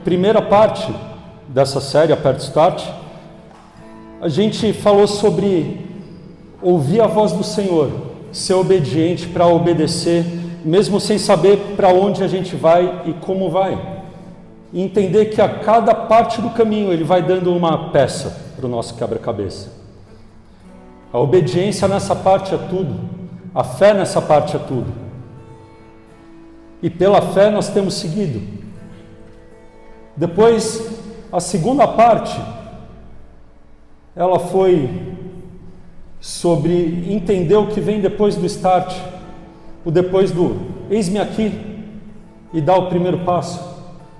primeira parte dessa série, Aperte Start, a gente falou sobre ouvir a voz do Senhor, ser obediente para obedecer, mesmo sem saber para onde a gente vai e como vai. E entender que a cada parte do caminho Ele vai dando uma peça para o nosso quebra-cabeça. A obediência nessa parte é tudo, a fé nessa parte é tudo. E pela fé nós temos seguido. Depois, a segunda parte, ela foi sobre entender o que vem depois do start, o depois do eis-me aqui e dar o primeiro passo.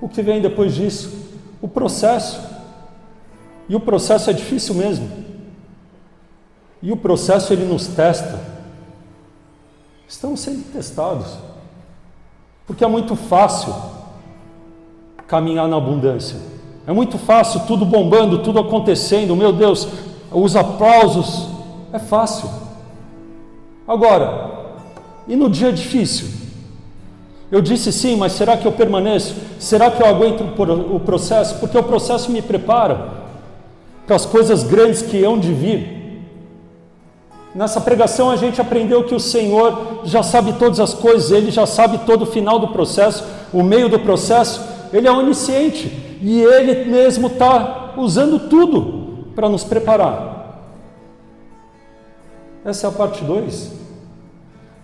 O que vem depois disso? O processo. E o processo é difícil mesmo. E o processo ele nos testa. Estamos sendo testados. Porque é muito fácil caminhar na abundância. É muito fácil, tudo bombando, tudo acontecendo. Meu Deus, os aplausos. É fácil. Agora, e no dia difícil? Eu disse sim, mas será que eu permaneço? Será que eu aguento o processo? Porque o processo me prepara para as coisas grandes que hão de vir. Nessa pregação a gente aprendeu que o Senhor já sabe todas as coisas, Ele já sabe todo o final do processo, o meio do processo, Ele é onisciente e Ele mesmo está usando tudo para nos preparar. Essa é a parte 2.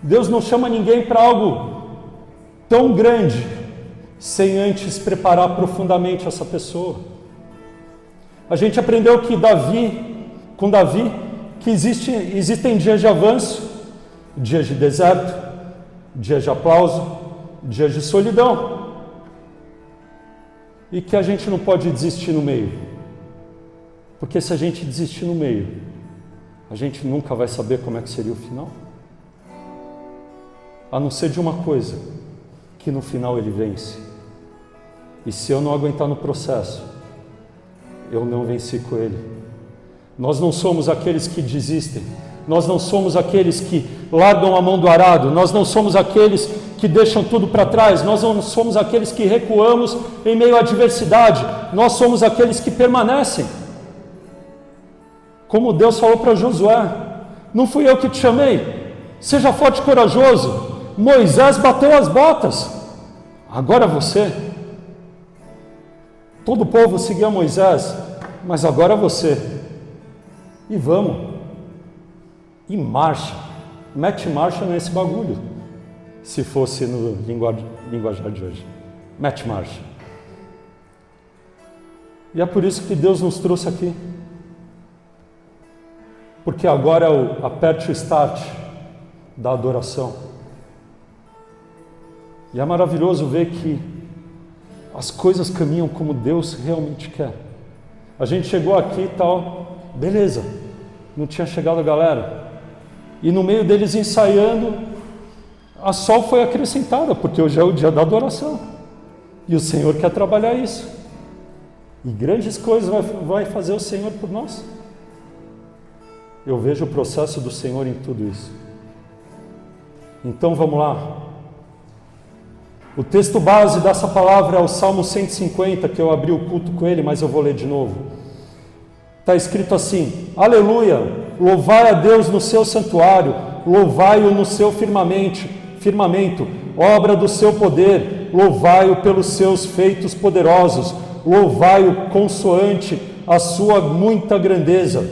Deus não chama ninguém para algo tão grande, sem antes preparar profundamente essa pessoa. A gente aprendeu que com Davi, que existem dias de avanço, dias de deserto, dias de aplauso, dias de solidão. E que a gente não pode desistir no meio. Porque se a gente desistir no meio, a gente nunca vai saber como é que seria o final. A não ser de uma coisa, que no final ele vence. E se eu não aguentar no processo, eu não venci com ele. Nós não somos aqueles que desistem, nós não somos aqueles que largam a mão do arado, nós não somos aqueles que deixam tudo para trás, nós não somos aqueles que recuamos em meio à adversidade, nós somos aqueles que permanecem. Como Deus falou para Josué, não fui eu que te chamei, seja forte e corajoso. Moisés bateu as botas, agora você. Todo o povo seguia Moisés, mas agora você. E vamos. E marcha. Mete marcha nesse bagulho. Se fosse no linguajar de hoje. Mete marcha. E é por isso que Deus nos trouxe aqui. Porque agora é o aperte o start da adoração. E é maravilhoso ver que as coisas caminham como Deus realmente quer. A gente chegou aqui e tal, beleza, não tinha chegado a galera. E no meio deles ensaiando, a sol foi acrescentada, porque hoje é o dia da adoração. E o Senhor quer trabalhar isso. E grandes coisas vai fazer o Senhor por nós. Eu vejo o processo do Senhor em tudo isso. Então vamos lá. O texto base dessa palavra é o Salmo 150, que eu abri o culto com ele, mas eu vou ler de novo. Está escrito assim: Aleluia, louvai a Deus no seu santuário, louvai-o no seu firmamento, obra do seu poder, louvai-o pelos seus feitos poderosos, louvai-o consoante a sua muita grandeza,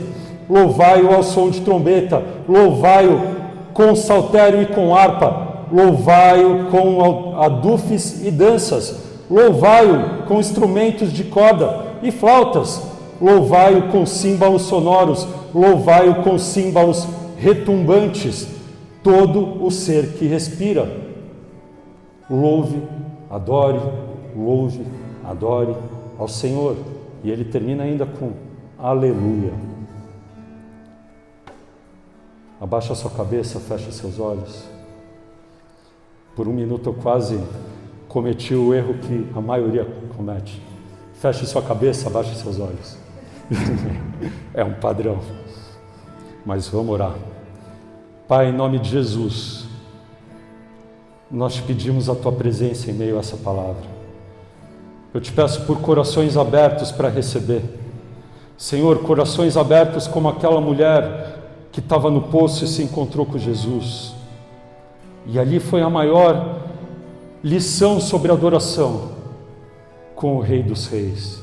louvai-o ao som de trombeta, louvai-o com saltério e com harpa, louvai-o com adufes e danças, louvai-o com instrumentos de corda e flautas, louvai-o com símbolos sonoros, louvai-o com símbolos retumbantes, todo o ser que respira. Louve, adore ao Senhor. E ele termina ainda com aleluia. Abaixa a sua cabeça, fecha seus olhos. Por um minuto eu quase cometi o erro que a maioria comete. Feche sua cabeça, abaixe seus olhos. É um padrão. Mas vamos orar. Pai, em nome de Jesus, nós te pedimos a tua presença em meio a essa palavra. Eu te peço por corações abertos para receber. Senhor, corações abertos como aquela mulher que estava no poço e se encontrou com Jesus. E ali foi a maior lição sobre adoração com o Rei dos Reis.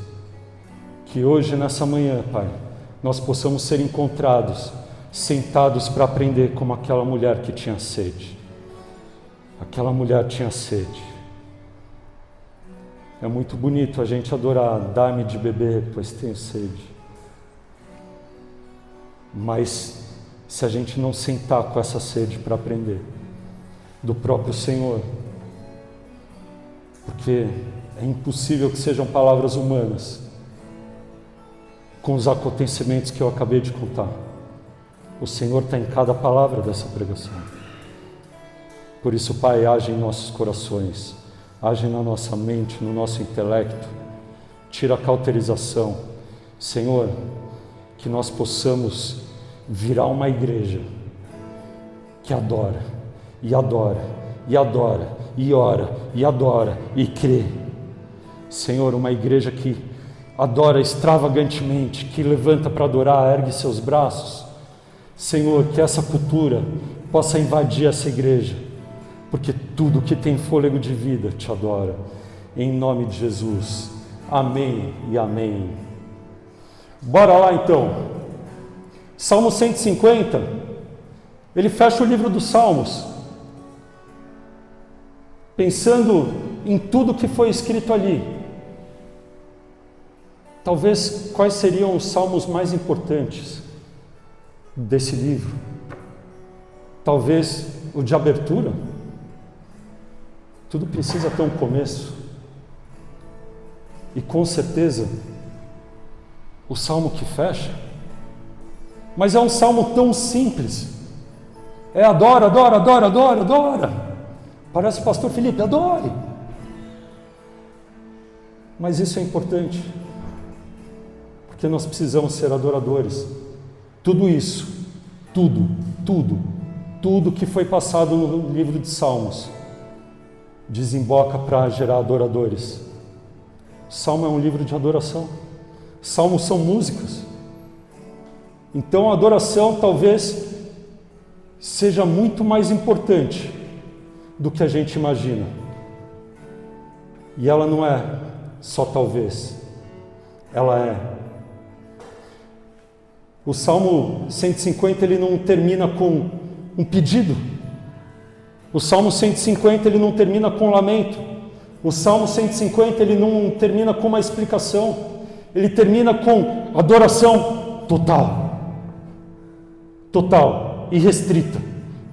Que hoje, nessa manhã, Pai, nós possamos ser encontrados, sentados para aprender como aquela mulher que tinha sede. Aquela mulher tinha sede. É muito bonito a gente adorar, dá-me de beber, pois tenho sede. Mas se a gente não sentar com essa sede para aprender do próprio Senhor, porque é impossível que sejam palavras humanas com os acontecimentos que eu acabei de contar. O Senhor está em cada palavra dessa pregação. Por isso, Pai, age em nossos corações, age na nossa mente, no nosso intelecto, tira a cauterização. Senhor, que nós possamos virar uma igreja que adora, e adora, e adora, e ora, e adora, e crê. Senhor, uma igreja que adora extravagantemente, que levanta para adorar, ergue seus braços. Senhor, que essa cultura possa invadir essa igreja, porque tudo que tem fôlego de vida te adora. Em nome de Jesus. Amém e amém. Bora lá então. Salmo 150, ele fecha o livro dos Salmos, pensando em tudo que foi escrito ali. Talvez quais seriam os salmos mais importantes desse livro? Talvez o de abertura. Tudo precisa ter um começo. E com certeza, o salmo que fecha. Mas é um salmo tão simples. É adora, adora, adora, adora, adora. Parece o pastor Felipe, adore. Mas isso é importante, porque nós precisamos ser adoradores. Tudo isso, tudo que foi passado no livro de Salmos, desemboca para gerar adoradores. Salmo é um livro de adoração. Salmos são músicas. Então a adoração talvez seja muito mais importante do que a gente imagina. E ela não é só talvez, ela é. O Salmo 150 ele não termina com um pedido. O Salmo 150 ele não termina com um lamento. O Salmo 150 ele não termina com uma explicação. Ele termina com adoração total. Total, irrestrita,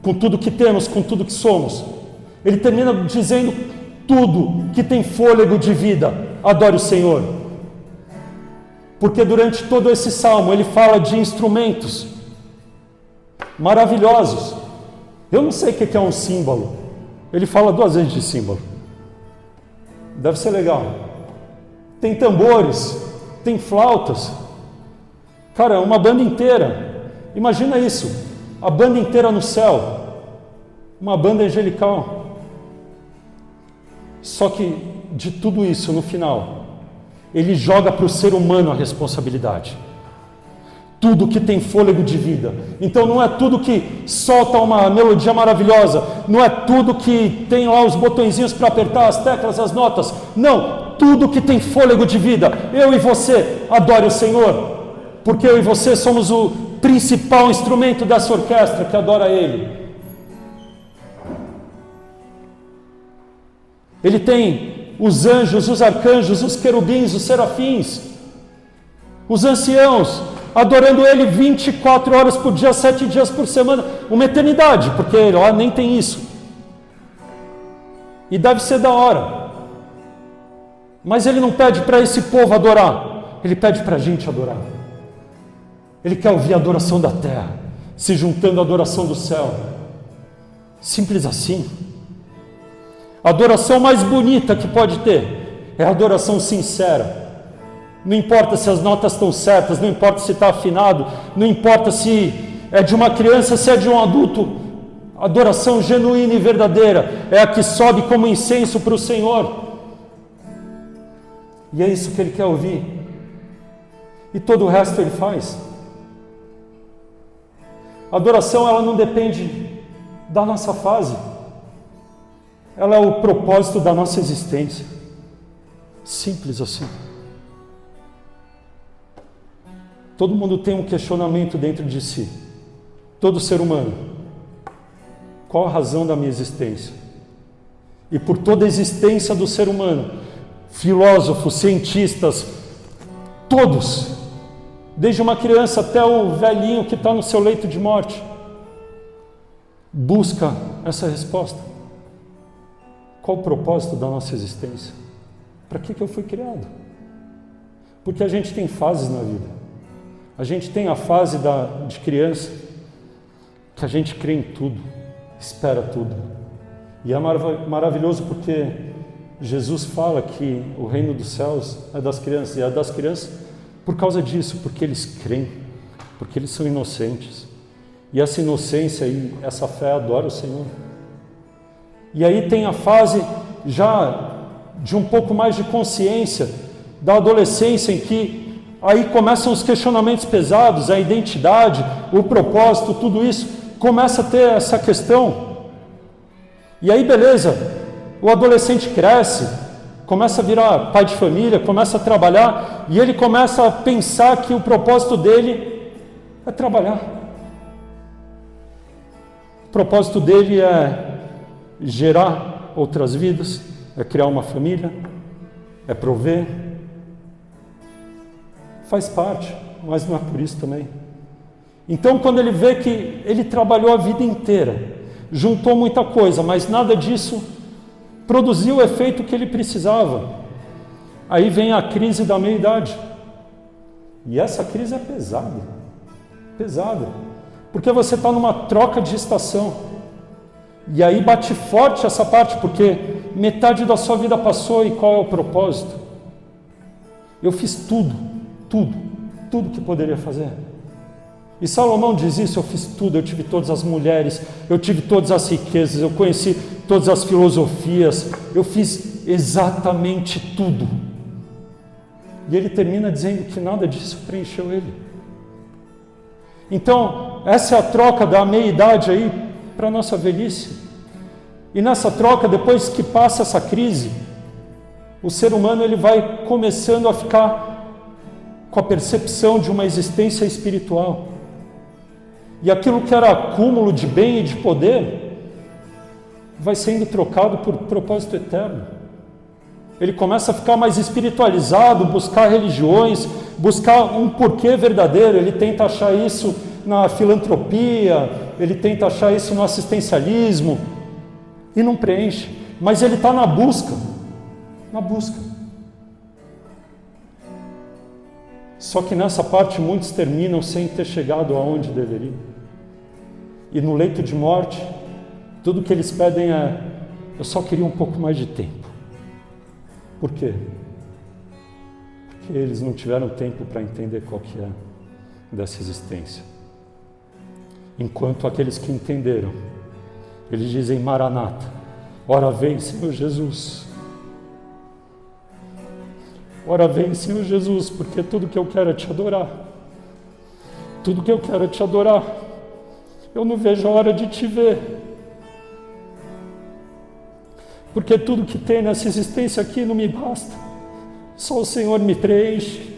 com tudo que temos, com tudo que somos. Ele termina dizendo: tudo que tem fôlego de vida, adore o Senhor. Porque durante todo esse salmo ele fala de instrumentos maravilhosos. Eu não sei o que é um símbolo. Ele fala 2 vezes de símbolo. Deve ser legal. Tem tambores, tem flautas. Cara, uma banda inteira. Imagina isso, a banda inteira no céu, uma banda angelical. Só que de tudo isso, no final, ele joga para o ser humano a responsabilidade. Tudo que tem fôlego de vida. Então não é tudo que solta uma melodia maravilhosa, não é tudo que tem lá os botõezinhos para apertar as teclas, as notas. Não, tudo que tem fôlego de vida. Eu e você, adore o Senhor, porque eu e você somos o principal instrumento dessa orquestra que adora Ele. Ele tem os anjos, os arcanjos, os querubins, os serafins, os anciãos, adorando Ele 24 horas por dia, 7 dias por semana, uma eternidade, porque lá nem tem isso. E deve ser da hora. Mas Ele não pede para esse povo adorar, Ele pede para a gente adorar. Ele quer ouvir a adoração da terra, se juntando à adoração do céu. Simples assim. A adoração mais bonita que pode ter é a adoração sincera. Não importa se as notas estão certas, não importa se está afinado, não importa se é de uma criança, se é de um adulto. A adoração genuína e verdadeira é a que sobe como incenso para o Senhor. E é isso que ele quer ouvir. E todo o resto ele faz. A adoração, ela não depende da nossa fase. Ela é o propósito da nossa existência. Simples assim. Todo mundo tem um questionamento dentro de si. Todo ser humano. Qual a razão da minha existência? E por toda a existência do ser humano, filósofos, cientistas, todos, desde uma criança até o velhinho que está no seu leito de morte, busca essa resposta. Qual o propósito da nossa existência? Para que eu fui criado? Porque a gente tem fases na vida. A gente tem a fase de criança, que a gente crê em tudo, espera tudo. E é maravilhoso porque Jesus fala que o reino dos céus é das crianças, e é das crianças por causa disso, porque eles creem, porque eles são inocentes. E essa inocência e essa fé adora o Senhor. E aí tem a fase já de um pouco mais de consciência, da adolescência, em que aí começam os questionamentos pesados, a identidade, o propósito, tudo isso começa a ter essa questão. E aí beleza, o adolescente cresce, começa a virar pai de família, começa a trabalhar, e ele começa a pensar que o propósito dele é trabalhar. O propósito dele é gerar outras vidas, é criar uma família, é prover. Faz parte, mas não é por isso também. Então, quando ele vê que ele trabalhou a vida inteira, juntou muita coisa, mas nada disso produziu o efeito que ele precisava, aí vem a crise da meia-idade. E essa crise é pesada, pesada, porque você está numa troca de estação. E aí bate forte essa parte, porque metade da sua vida passou, e qual é o propósito? Eu fiz tudo que poderia fazer. E Salomão diz isso: eu fiz tudo, eu tive todas as mulheres, eu tive todas as riquezas, eu conheci todas as filosofias, eu fiz exatamente tudo. E ele termina dizendo que nada disso preencheu ele. Então, essa é a troca da meia-idade aí para a nossa velhice. E nessa troca, depois que passa essa crise, o ser humano ele vai começando a ficar com a percepção de uma existência espiritual. E aquilo que era acúmulo de bem e de poder vai sendo trocado por propósito eterno. Ele começa a ficar mais espiritualizado, buscar religiões, buscar um porquê verdadeiro. Ele tenta achar isso na filantropia, ele tenta achar isso no assistencialismo, e não preenche. Mas ele está na busca. Só que nessa parte muitos terminam sem ter chegado aonde deveriam. E no leito de morte, tudo que eles pedem é: eu só queria um pouco mais de tempo. Por quê? Porque eles não tiveram tempo para entender qual que é dessa existência. Enquanto aqueles que entenderam, eles dizem: Maranata, ora vem, Senhor Jesus. Ora vem, Senhor Jesus, porque tudo que eu quero é te adorar. Tudo que eu quero é te adorar. Eu não vejo a hora de te ver. Porque tudo que tem nessa existência aqui não me basta. Só o Senhor me preenche.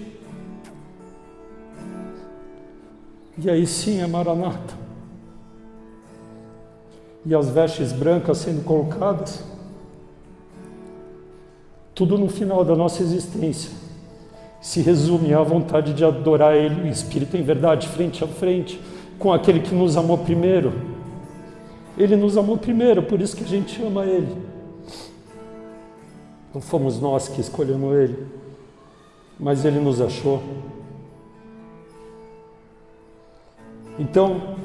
E aí sim é Maranata. E as vestes brancas sendo colocadas, tudo no final da nossa existência se resume à vontade de adorar Ele em espírito e em verdade, frente a frente, com aquele que nos amou primeiro. Ele nos amou primeiro, por isso que a gente ama Ele. Não fomos nós que escolhemos Ele, mas Ele nos achou. Então,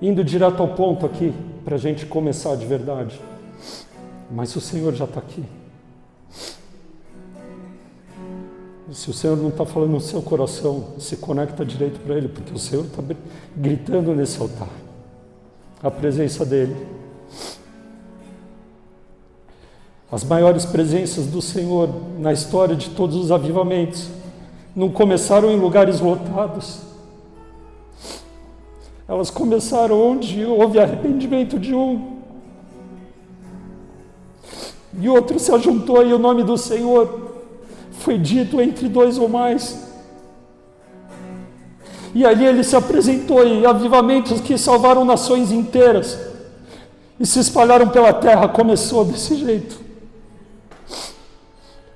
indo direto ao ponto aqui, para a gente começar de verdade, mas o Senhor já está aqui. Se o Senhor não está falando no seu coração, se conecta direito para Ele, porque o Senhor está gritando nesse altar, a presença dEle. As maiores presenças do Senhor na história de todos os avivamentos não começaram em lugares lotados. Elas começaram onde houve arrependimento de um e outro se ajuntou, e o nome do Senhor foi dito entre dois ou mais. E ali ele se apresentou em avivamentos que salvaram nações inteiras e se espalharam pela terra. Começou desse jeito.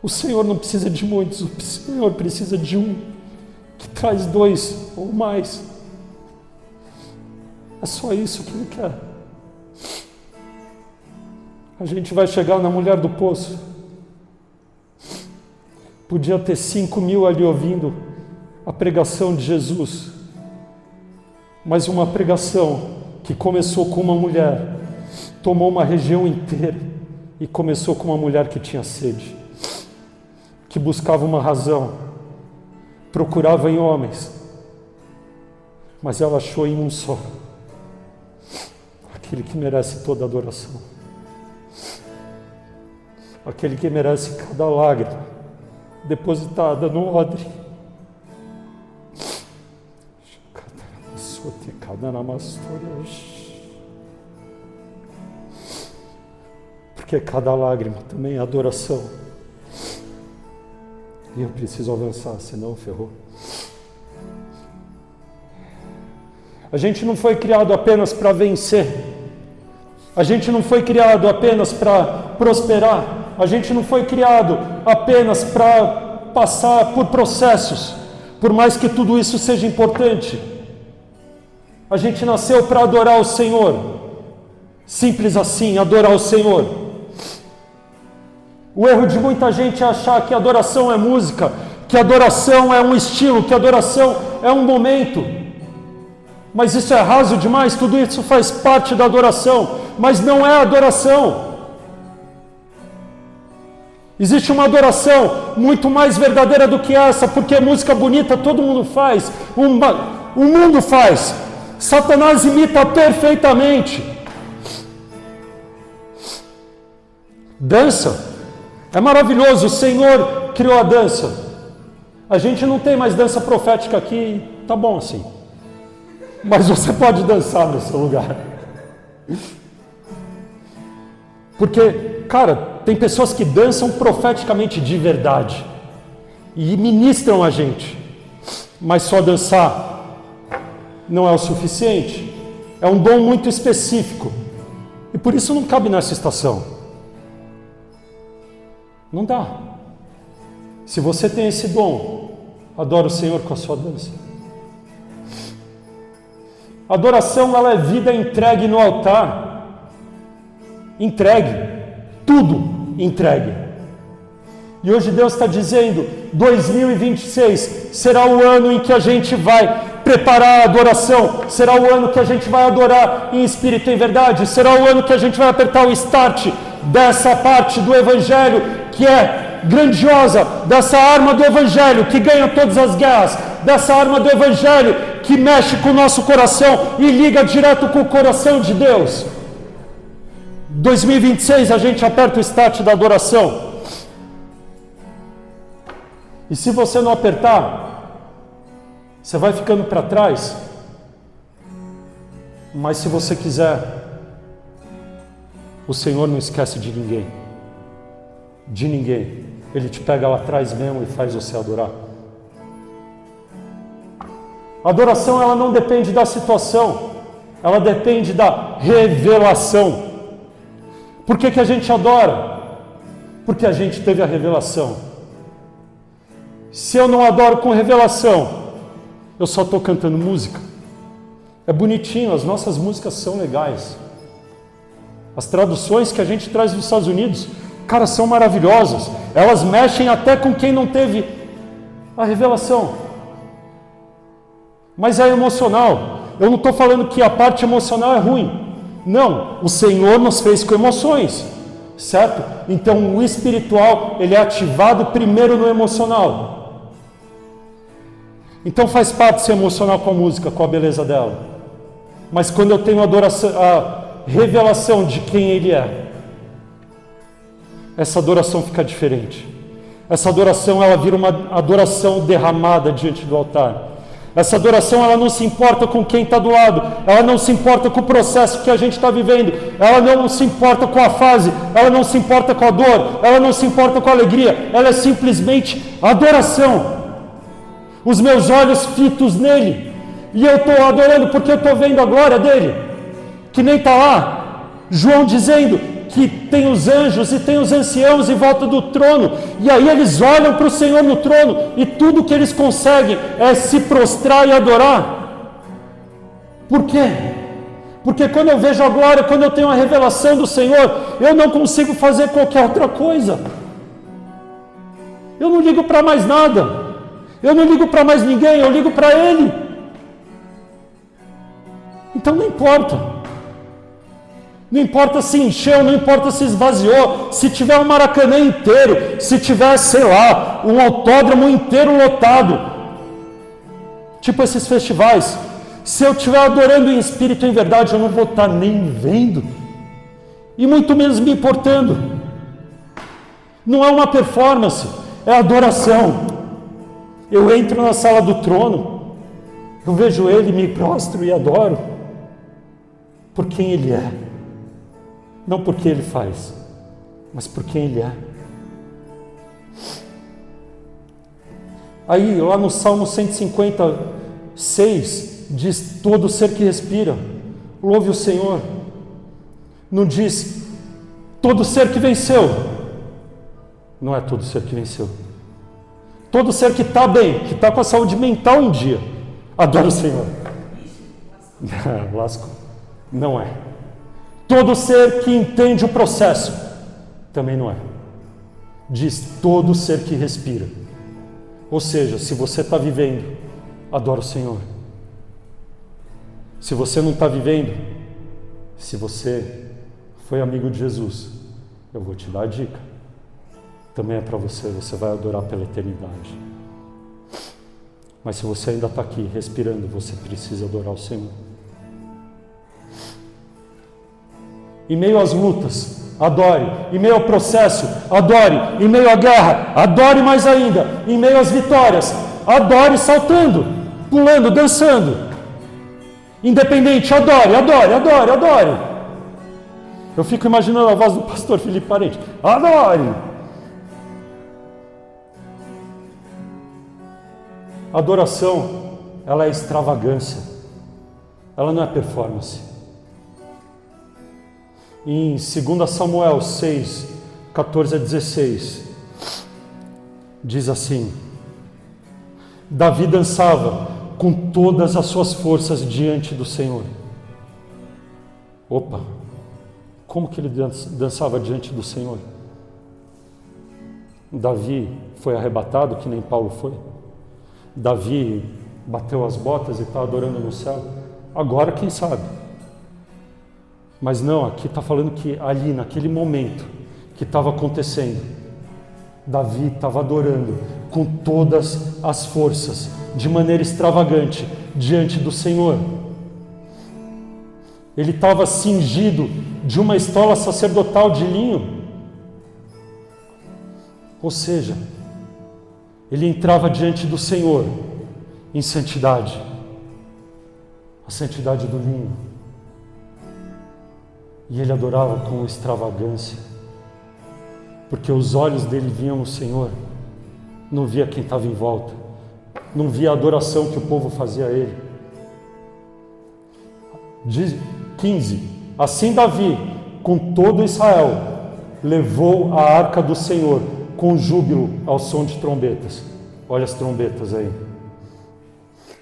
O Senhor não precisa de muitos, o Senhor precisa de um que traz dois ou mais. É só isso que Ele quer. A gente vai chegar na mulher do poço. Podia ter 5.000 ali ouvindo a pregação de Jesus, mas uma pregação que começou com uma mulher, tomou uma região inteira e começou com uma mulher que tinha sede, que buscava uma razão, procurava em homens, mas ela achou em um só, aquele que merece toda a adoração, aquele que merece cada lágrima depositada no odre. Porque cada lágrima também é adoração. E eu preciso avançar, senão ferrou. A gente não foi criado apenas para vencer. A gente não foi criado apenas para prosperar. A gente não foi criado apenas para passar por processos, por mais que tudo isso seja importante. A gente nasceu para adorar o Senhor. Simples assim, adorar o Senhor. O erro de muita gente é achar que adoração é música, que adoração é um estilo, que adoração é um momento. Mas isso é raso demais, tudo isso faz parte da adoração, mas não é adoração. Existe uma adoração muito mais verdadeira do que essa, porque música bonita todo mundo faz, o mundo faz, Satanás imita perfeitamente. Dança, é maravilhoso, o Senhor criou a dança. A gente não tem mais dança profética aqui, tá bom assim. Mas você pode dançar no seu lugar. Porque, cara, tem pessoas que dançam profeticamente de verdade e ministram a gente, mas só dançar não é o suficiente. É um dom muito específico e por isso não cabe nessa estação. Não dá. Se você tem esse dom, adora o Senhor com a sua dança. A adoração, ela é vida entregue no altar. Entregue. Tudo entregue. E hoje Deus está dizendo, 2026 será o ano em que a gente vai preparar a adoração, será o ano que a gente vai adorar em espírito e em verdade, será o ano que a gente vai apertar o start dessa parte do Evangelho que é grandiosa, dessa arma do Evangelho que ganha todas as guerras, dessa arma do Evangelho que mexe com o nosso coração e liga direto com o coração de Deus. 2026 a gente aperta o start da adoração. E se você não apertar, você vai ficando para trás. Mas se você quiser, o Senhor não esquece de ninguém. De ninguém. Ele te pega lá atrás mesmo e faz você adorar. A adoração, ela não depende da situação. Ela depende da revelação. Por que a gente adora? Porque a gente teve a revelação. Se eu não adoro com revelação, eu só estou cantando música. É bonitinho, as nossas músicas são legais. As traduções que a gente traz dos Estados Unidos, cara, são maravilhosas. Elas mexem até com quem não teve a revelação. Mas é emocional. Eu não estou falando que a parte emocional é ruim. Não, o Senhor nos fez com emoções, certo? Então o espiritual, ele é ativado primeiro no emocional. Então faz parte ser emocional com a música, com a beleza dela. Mas quando eu tenho a revelação de quem Ele é, essa adoração fica diferente. Essa adoração, ela vira uma adoração derramada diante do altar. Essa adoração, ela não se importa com quem está do lado, ela não se importa com o processo que a gente está vivendo, ela não se importa com a fase, ela não se importa com a dor, ela não se importa com a alegria, ela é simplesmente adoração. Os meus olhos fitos nele, e eu estou adorando porque eu estou vendo a glória dele, que nem está lá, João dizendo que tem os anjos e tem os anciãos em volta do trono, e aí eles olham para o Senhor no trono, e tudo que eles conseguem é se prostrar e adorar. Por quê? Porque quando eu vejo a glória, quando eu tenho a revelação do Senhor, eu não consigo fazer qualquer outra coisa. Eu não ligo para mais nada, eu não ligo para mais ninguém, eu ligo para Ele. Então não importa. Não importa se encheu, não importa se esvaziou, se tiver um Maracanã inteiro, se tiver, sei lá, um autódromo inteiro lotado, tipo esses festivais, se eu estiver adorando em espírito e em verdade, eu não vou estar nem vendo, e muito menos me importando. Não é uma performance, é adoração. Eu entro na sala do trono, eu vejo Ele, me prostro e adoro, por quem Ele é. Não porque Ele faz, mas por quem Ele é. Aí, lá no Salmo 156, diz: todo ser que respira, louve o Senhor. Não diz, todo ser que venceu. Não é todo ser que venceu. Todo ser que está bem, que está com a saúde mental um dia, adora o Senhor. Lasco. Não é. Todo ser que entende o processo, também não é. Diz todo ser que respira. Ou seja, se você está vivendo, adora o Senhor. Se você não está vivendo, se você foi amigo de Jesus, eu vou te dar a dica. Também é para você, você vai adorar pela eternidade. Mas se você ainda está aqui respirando, você precisa adorar o Senhor. Em meio às lutas, adore. Em meio ao processo, adore. Em meio à guerra, adore mais ainda. Em meio às vitórias, adore saltando, pulando, dançando. Independente, adore, adore, adore, adore. Eu fico imaginando a voz do pastor Felipe Parente. Adore! Adoração, ela é extravagância. Ela não é performance. Em 2 Samuel 6, 14 a 16, diz assim: Davi dançava com todas as suas forças diante do Senhor. Opa! Como que ele dançava diante do Senhor? Davi foi arrebatado, que nem Paulo foi. Davi bateu as botas e está adorando no céu. Agora, quem sabe? Mas não, aqui está falando que ali, naquele momento que estava acontecendo, Davi estava adorando com todas as forças, de maneira extravagante, diante do Senhor. Ele estava cingido de uma estola sacerdotal de linho. Ou seja, ele entrava diante do Senhor em santidade, a santidade do linho. E ele adorava com extravagância, porque os olhos dele viam o Senhor, não via quem estava em volta, não via a adoração que o povo fazia a ele. 15. Assim Davi, com todo Israel, levou a arca do Senhor com júbilo ao som de trombetas. Olha as trombetas aí.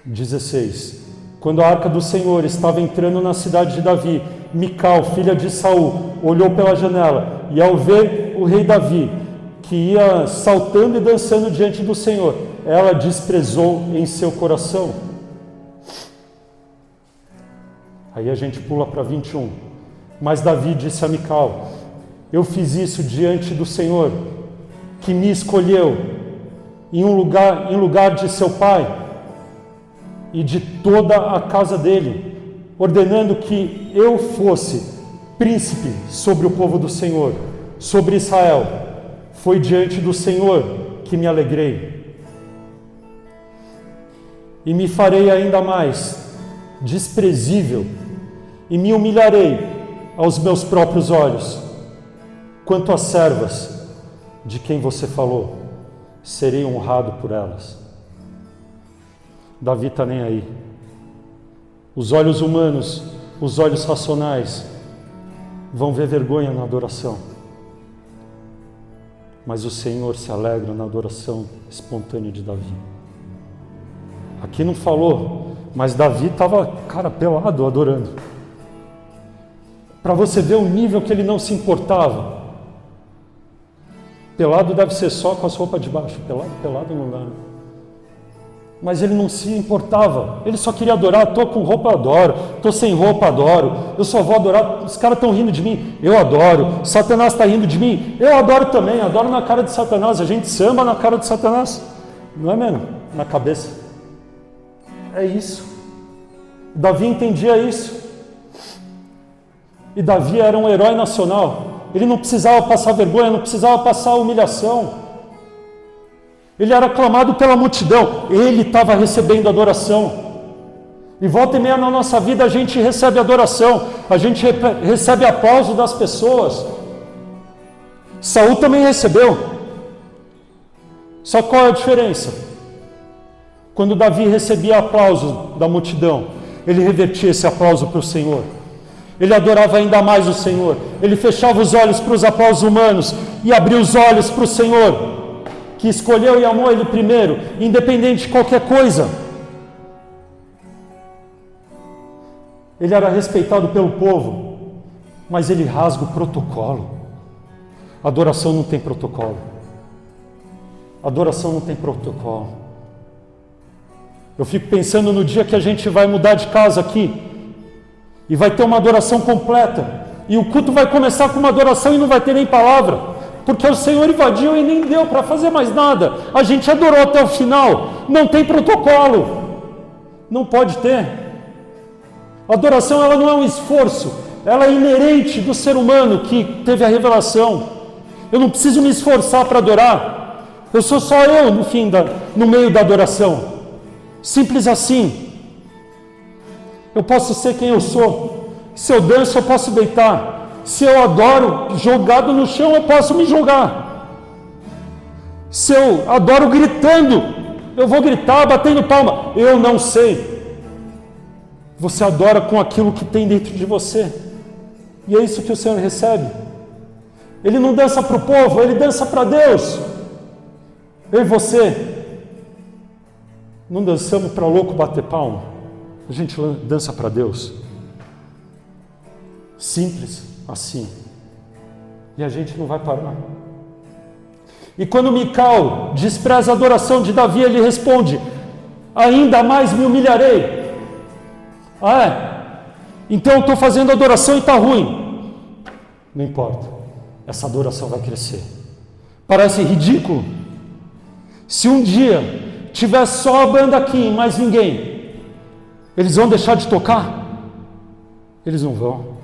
16. Quando a arca do Senhor estava entrando na cidade de Davi, Mical, filha de Saul, olhou pela janela e, ao ver o rei Davi, que ia saltando e dançando diante do Senhor, ela desprezou em seu coração. Aí a gente pula para 21. Mas Davi disse a Mical: eu fiz isso diante do Senhor, que me escolheu em lugar de seu pai e de toda a casa dele, ordenando que eu fosse príncipe sobre o povo do Senhor, sobre Israel. Foi diante do Senhor que me alegrei. E me farei ainda mais desprezível e me humilharei aos meus próprios olhos. Quanto às servas de quem você falou, serei honrado por elas. Davi está nem aí. Os olhos humanos, os olhos racionais, vão ver vergonha na adoração. Mas o Senhor se alegra na adoração espontânea de Davi. Aqui não falou, mas Davi estava, pelado, adorando. Para você ver o nível que ele não se importava. Pelado deve ser só com as roupas de baixo. Pelado não dá. Mas ele não se importava. Ele só queria adorar. Estou com roupa, adoro. Estou sem roupa, adoro. Eu só vou adorar. Os caras estão rindo de mim. Eu adoro. Satanás está rindo de mim. Eu adoro também. Adoro na cara de Satanás. A gente samba na cara de Satanás. Não é mesmo? Na cabeça. É isso. Davi entendia isso. E Davi era um herói nacional. Ele não precisava passar vergonha, não precisava passar humilhação. Ele era aclamado pela multidão. Ele estava recebendo adoração. E volta e meia na nossa vida a gente recebe adoração. A gente recebe aplauso das pessoas. Saul também recebeu. Só qual é a diferença? Quando Davi recebia aplauso da multidão, ele revertia esse aplauso para o Senhor. Ele adorava ainda mais o Senhor. Ele fechava os olhos para os aplausos humanos e abria os olhos para o Senhor, que escolheu e amou ele primeiro, independente de qualquer coisa. Ele era respeitado pelo povo, mas ele rasga o protocolo. Adoração não tem protocolo. Adoração não tem protocolo. Eu fico pensando no dia que a gente vai mudar de casa aqui, e vai ter uma adoração completa. E o culto vai começar com uma adoração e não vai ter nem palavra. Porque o Senhor invadiu e nem deu para fazer mais nada. A gente adorou até o final. Não tem protocolo. Não pode ter. A adoração, ela não é um esforço. Ela é inerente do ser humano que teve a revelação. Eu não preciso me esforçar para adorar. Eu sou só eu no meio da adoração. Simples assim. Eu posso ser quem eu sou. Se eu danço, eu posso deitar. Se eu adoro jogado no chão, eu posso me jogar. Se eu adoro gritando, eu vou gritar batendo palma. Eu não sei. Você adora com aquilo que tem dentro de você. E é isso que o Senhor recebe. Ele não dança para o povo, ele dança para Deus. Eu e você não dançamos para louco bater palma. A gente dança para Deus. Simples assim. E a gente não vai parar. E quando Mical despreza a adoração de Davi, ele responde: ainda mais me humilharei. Ah, é? Então eu estou fazendo adoração e está ruim. Não importa. Essa adoração vai crescer. Parece ridículo. Se um dia tiver só a banda aqui e mais ninguém, eles vão deixar de tocar? Eles não vão.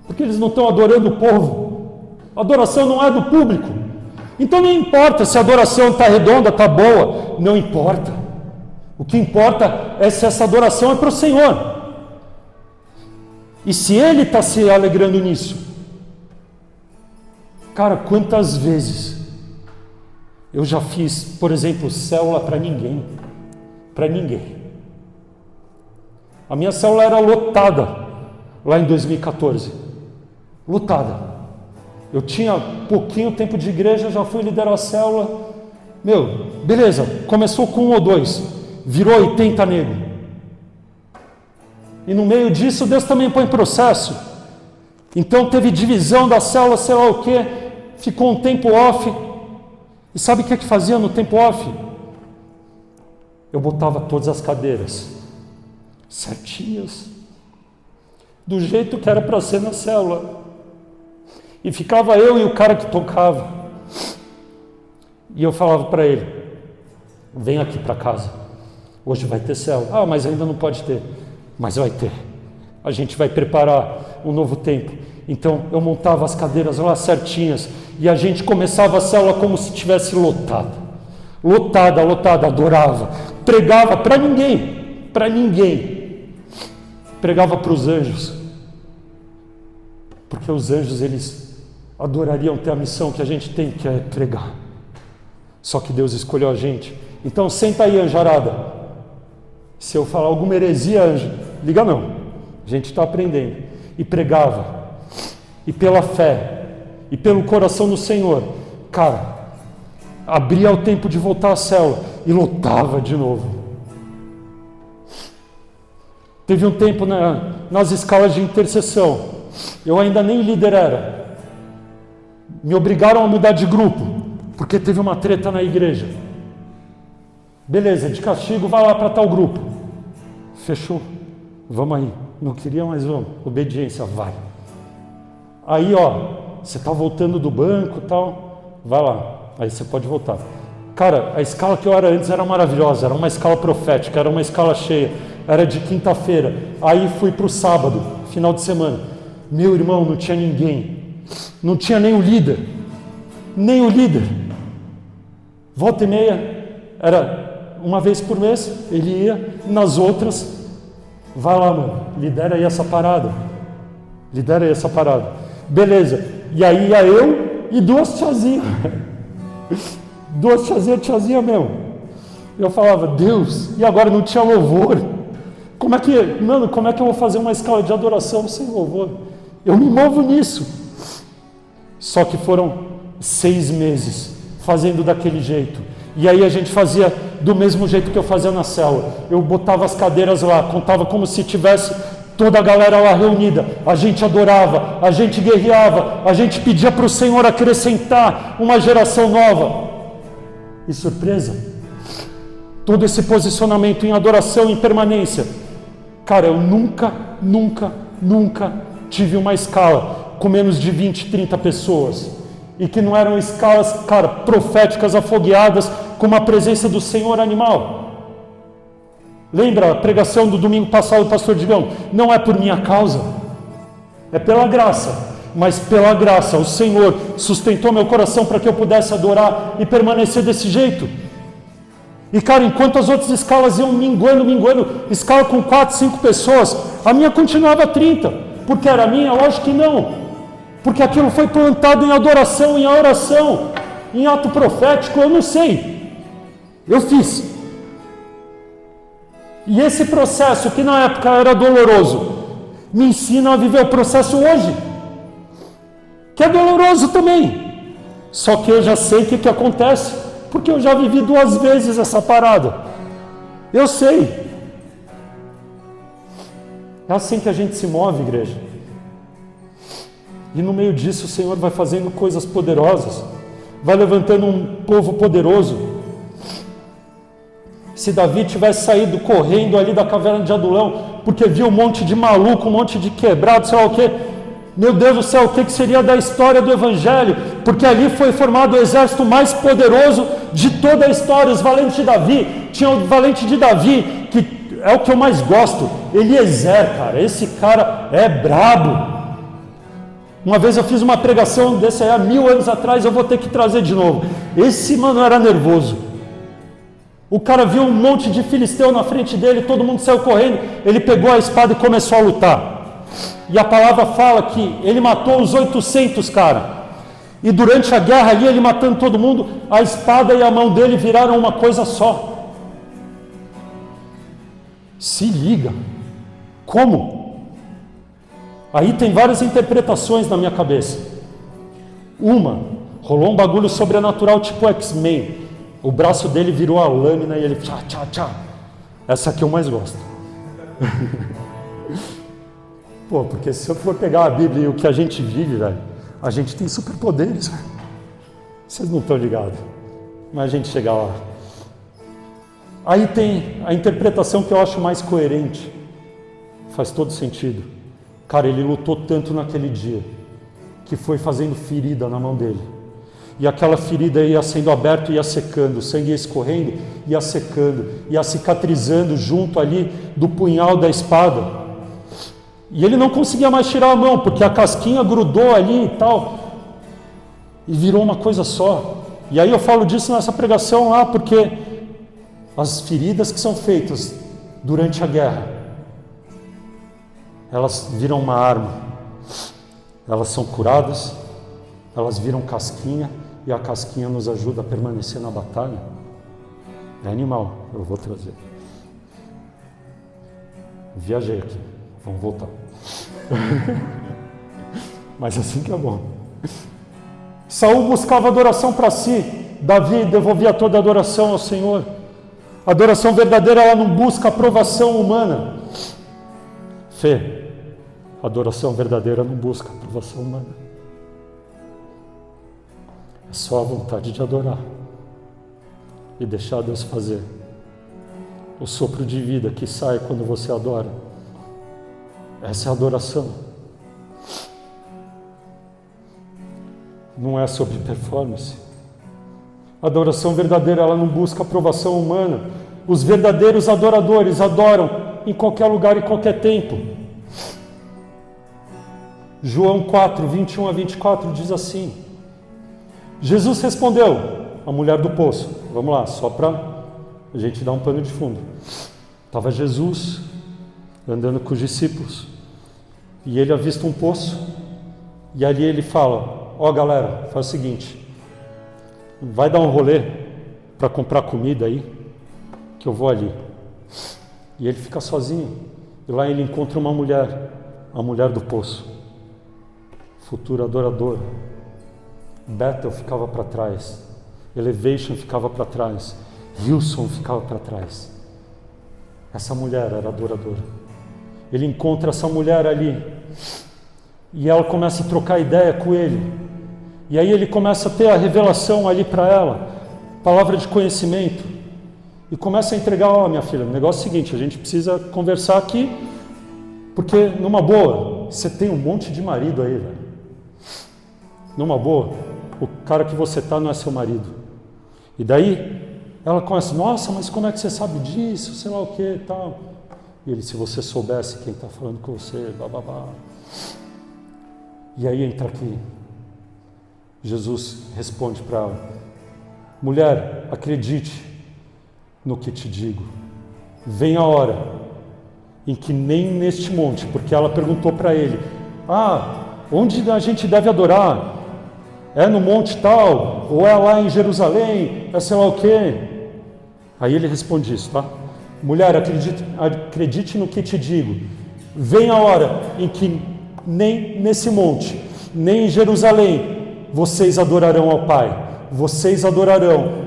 Porque eles não estão adorando o povo. A adoração não é do público. Então não importa se a adoração está redonda, está boa. Não importa. O que importa é se essa adoração é para o Senhor. E se Ele está se alegrando nisso. Cara, quantas vezes eu já fiz, por exemplo, célula para ninguém. Para ninguém. A minha célula era lotada lá em 2014. Lotada. Eu tinha pouquinho tempo de igreja, já fui liderar a célula. Beleza, começou com 1 ou 2, virou 80 nego. E no meio disso, Deus também põe processo. Então teve divisão da célula, sei lá o quê, ficou um tempo off. E sabe o que fazia no tempo off? Eu botava todas as cadeiras certinhas, do jeito que era para ser na célula, e ficava eu e o cara que tocava, e eu falava para ele: vem aqui para casa, hoje vai ter célula. Mas ainda não pode ter. Mas vai ter, a gente vai preparar um novo tempo. Então eu montava as cadeiras lá certinhas, E a gente começava a célula como se estivesse lotada. Lotada, adorava. Pregava para ninguém. Pregava para os anjos. Porque os anjos, eles adorariam ter a missão que a gente tem, que é pregar. Só que Deus escolheu a gente. Então senta aí, anjarada. Se eu falar alguma heresia, anjo, liga não. A gente está aprendendo. E pregava. E pela fé. E pelo coração do Senhor. Cara, abria o tempo de voltar à célula. E lotava de novo. Teve um tempo nas escalas de intercessão. Eu ainda nem líder era. Me obrigaram a mudar de grupo. Porque teve uma treta na igreja. Beleza, de castigo, vai lá para tal grupo. Fechou. Vamos aí. Não queria, mas vamos. Obediência, vai. Aí, você está voltando do banco e tal. Vai lá. Aí você pode voltar. Cara, a escala que eu era antes era maravilhosa. Era uma escala profética, era uma escala cheia. Era de quinta-feira. Aí fui para o sábado, final de semana. Meu irmão, não tinha ninguém. Não tinha nem o líder. Volta e meia, era uma vez por mês, ele ia, nas outras, vai lá, mano, lidera aí essa parada. Beleza, e aí ia eu e duas tiazinhas. Tiazinha mesmo. Eu falava, Deus, e agora não tinha louvor. Como é que eu vou fazer uma escala de adoração sem louvor? Eu me movo nisso. Só que foram 6 meses fazendo daquele jeito. E aí a gente fazia do mesmo jeito que eu fazia na célula. Eu botava as cadeiras lá, contava como se tivesse toda a galera lá reunida. A gente adorava, a gente guerreava, a gente pedia para o Senhor acrescentar uma geração nova. E surpresa, todo esse posicionamento em adoração, em permanência. Cara, eu nunca tive uma escala com menos de 20, 30 pessoas. E que não eram escalas, cara, proféticas, afogueadas, com uma presença do Senhor animal. Lembra a pregação do domingo passado do pastor Digão? Não é por minha causa, é pela graça. Mas pela graça, o Senhor sustentou meu coração para que eu pudesse adorar e permanecer desse jeito. E cara, enquanto as outras escalas iam minguando, escala com 4, 5 pessoas, a minha continuava 30. Porque era minha? Lógico que não. Porque aquilo foi plantado em adoração, em oração, em ato profético, eu não sei. Eu fiz. E esse processo, que na época era doloroso, me ensina a viver o processo hoje, que é doloroso também. Só que eu já sei o que acontece, porque eu já vivi 2 vezes essa parada. Eu sei. É assim que a gente se move, igreja. E no meio disso o Senhor vai fazendo coisas poderosas, vai levantando um povo poderoso. Se Davi tivesse saído correndo ali da caverna de Adulão, porque viu um monte de maluco, um monte de quebrado, sei lá o quê, meu Deus do céu, o que seria da história do Evangelho? Porque ali foi formado o exército mais poderoso de toda a história, os valentes de Davi. Tinha o valente de Davi, que é o que eu mais gosto, Eliezer, cara, esse cara é brabo. Uma vez eu fiz uma pregação desse aí há 1000 anos atrás, eu vou ter que trazer de novo. Esse mano era nervoso. O cara viu um monte de filisteu na frente dele, todo mundo saiu correndo, ele pegou a espada e começou a lutar. E a palavra fala que ele matou os 800, cara. E durante a guerra ali, ele matando todo mundo, a espada e a mão dele viraram uma coisa só. Se liga. Como? Aí tem várias interpretações na minha cabeça. Uma, rolou um bagulho sobrenatural tipo X-Men. O braço dele virou a lâmina e ele tchá. Essa aqui eu mais gosto. Pô, porque se eu for pegar a Bíblia e o que a gente vive, velho, a gente tem superpoderes. Vocês não estão ligados, mas a gente chega lá. Aí tem a interpretação que eu acho mais coerente. Faz todo sentido. Cara, ele lutou tanto naquele dia, que foi fazendo ferida na mão dele. E aquela ferida ia sendo aberta e ia secando, o sangue ia escorrendo, ia secando, ia cicatrizando junto ali do punhal da espada. E ele não conseguia mais tirar a mão, porque a casquinha grudou ali e tal. e virou uma coisa só. E aí eu falo disso nessa pregação lá, porque as feridas que são feitas durante a guerra, elas viram uma arma, elas são curadas, elas viram casquinha, e a casquinha nos ajuda a permanecer na batalha. É animal, eu vou trazer. Viajei aqui, vamos voltar. Mas assim que é bom. Saul buscava adoração para si, Davi devolvia toda a adoração ao Senhor. A adoração verdadeira, ela não busca aprovação humana. Fê, a adoração verdadeira não busca aprovação humana. É só a vontade de adorar e deixar Deus fazer. O sopro de vida que sai quando você adora, essa é a adoração. Não é sobre performance. A adoração verdadeira, ela não busca aprovação humana. Os verdadeiros adoradores adoram em qualquer lugar e qualquer tempo. João 4, 21 a 24 diz assim: Jesus respondeu, a mulher do poço. Vamos lá, só para a gente dar um pano de fundo. Estava Jesus andando com os discípulos e ele avista um poço e ali ele fala: ó galera, faz o seguinte, vai dar um rolê para comprar comida aí, que eu vou ali. E ele fica sozinho e lá ele encontra uma mulher, a mulher do poço, futura adoradora. Bethel ficava para trás, Elevation ficava para trás, Hillsong ficava para trás. Essa mulher era adoradora. Ele encontra essa mulher ali e ela começa a trocar ideia com ele. E aí ele começa a ter a revelação ali para ela, palavra de conhecimento, e começa a entregar: ó, minha filha, o negócio é o seguinte, a gente precisa conversar aqui, porque numa boa, você tem um monte de marido aí, velho. Numa boa, o cara que você tá não é seu marido. E daí ela começa: nossa, mas como é que você sabe disso, sei lá o que e tal. E ele: se você soubesse quem está falando com você, bababá. E aí entra aqui, Jesus responde para ela: mulher, acredite no que te digo, vem a hora em que nem neste monte, porque ela perguntou para ele: onde a gente deve adorar? É no monte tal? Ou é lá em Jerusalém? É sei lá o quê? Aí ele responde isso, tá? Mulher, acredite no que te digo, vem a hora em que nem nesse monte, nem em Jerusalém, vocês adorarão ao Pai. Vocês adorarão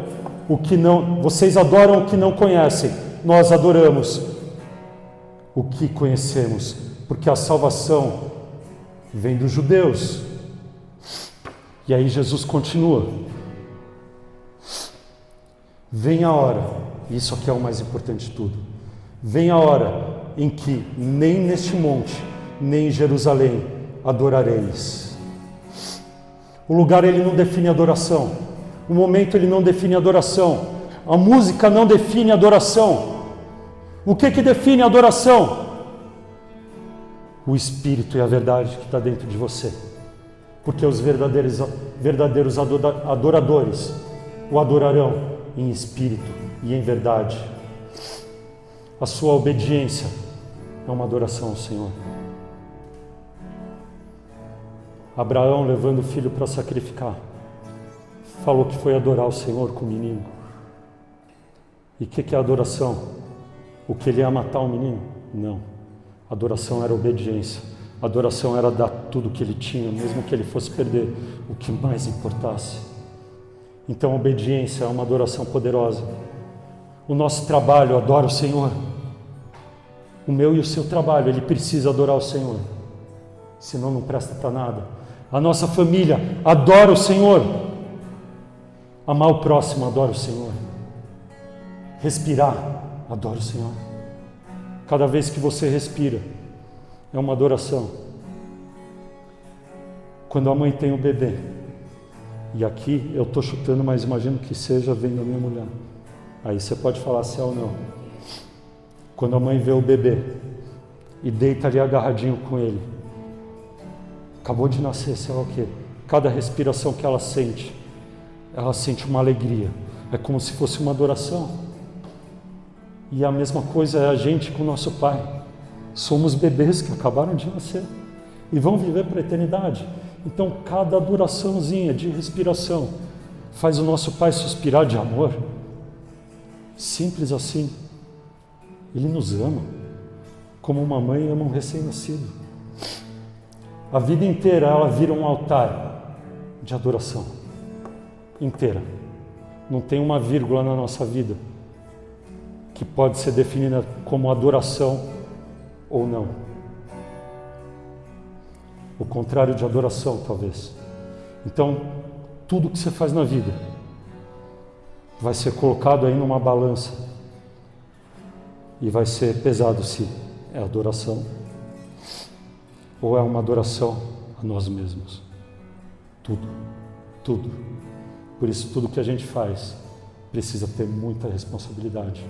vocês adoram o que não conhecem. Nós adoramos o que conhecemos, porque a salvação vem dos judeus. E aí Jesus continua: vem a hora, isso aqui é o mais importante de tudo, vem a hora em que nem neste monte, nem em Jerusalém adorareis. O lugar ele não define adoração, o momento ele não define adoração, a música não define adoração. O que define a adoração? O Espírito e a verdade que está dentro de você. Porque os verdadeiros adoradores o adorarão em espírito e em verdade. A sua obediência é uma adoração ao Senhor. Abraão, levando o filho para sacrificar, falou que foi adorar o Senhor com o menino. E o que é adoração? O que ele ia matar o menino? Não. Adoração era obediência. Adoração era dar tudo o que ele tinha, mesmo que ele fosse perder o que mais importasse. Então, obediência é uma adoração poderosa. O nosso trabalho adora o Senhor. O meu e o seu trabalho, ele precisa adorar o Senhor. Senão não presta para nada. A nossa família adora o Senhor. Amar o próximo adora o Senhor. Respirar adora o Senhor. Cada vez que você respira, é uma adoração. Quando a mãe tem o bebê, e aqui eu estou chutando, mas imagino que seja vendo a minha mulher. Aí você pode falar se é ou não. Quando a mãe vê o bebê e deita ali agarradinho com ele, acabou de nascer, sei lá o quê, cada respiração que ela sente uma alegria. É como se fosse uma adoração. E a mesma coisa é a gente com o nosso Pai. Somos bebês que acabaram de nascer e vão viver para a eternidade. Então, cada adoraçãozinha de respiração faz o nosso Pai suspirar de amor. Simples assim. Ele nos ama, como uma mãe ama um recém-nascido. A vida inteira ela vira um altar de adoração. Inteira. Não tem uma vírgula na nossa vida que pode ser definida como adoração ou não. O contrário de adoração, talvez. Então, tudo que você faz na vida vai ser colocado aí numa balança e vai ser pesado se é adoração ou é uma adoração a nós mesmos. Tudo, tudo. Por isso, tudo que a gente faz precisa ter muita responsabilidade.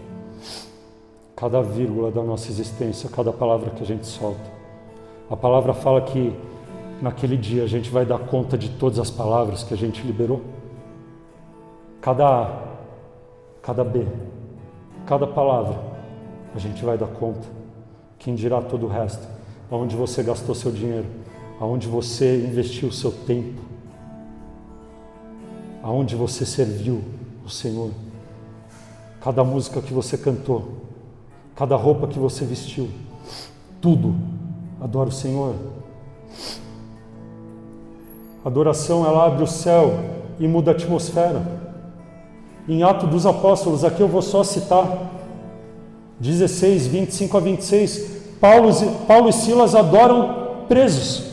Cada vírgula da nossa existência, cada palavra que a gente solta. A palavra fala que naquele dia a gente vai dar conta de todas as palavras que a gente liberou. Cada A, cada B, cada palavra, a gente vai dar conta. Quem dirá todo o resto? Aonde você gastou seu dinheiro? Aonde você investiu o seu tempo? Aonde você serviu o Senhor? Cada música que você cantou, cada roupa que você vestiu, tudo adora o Senhor. A adoração, ela abre o céu e muda a atmosfera. Em Atos dos Apóstolos, aqui eu vou só citar 16, 25 a 26, Paulo e Silas adoram presos.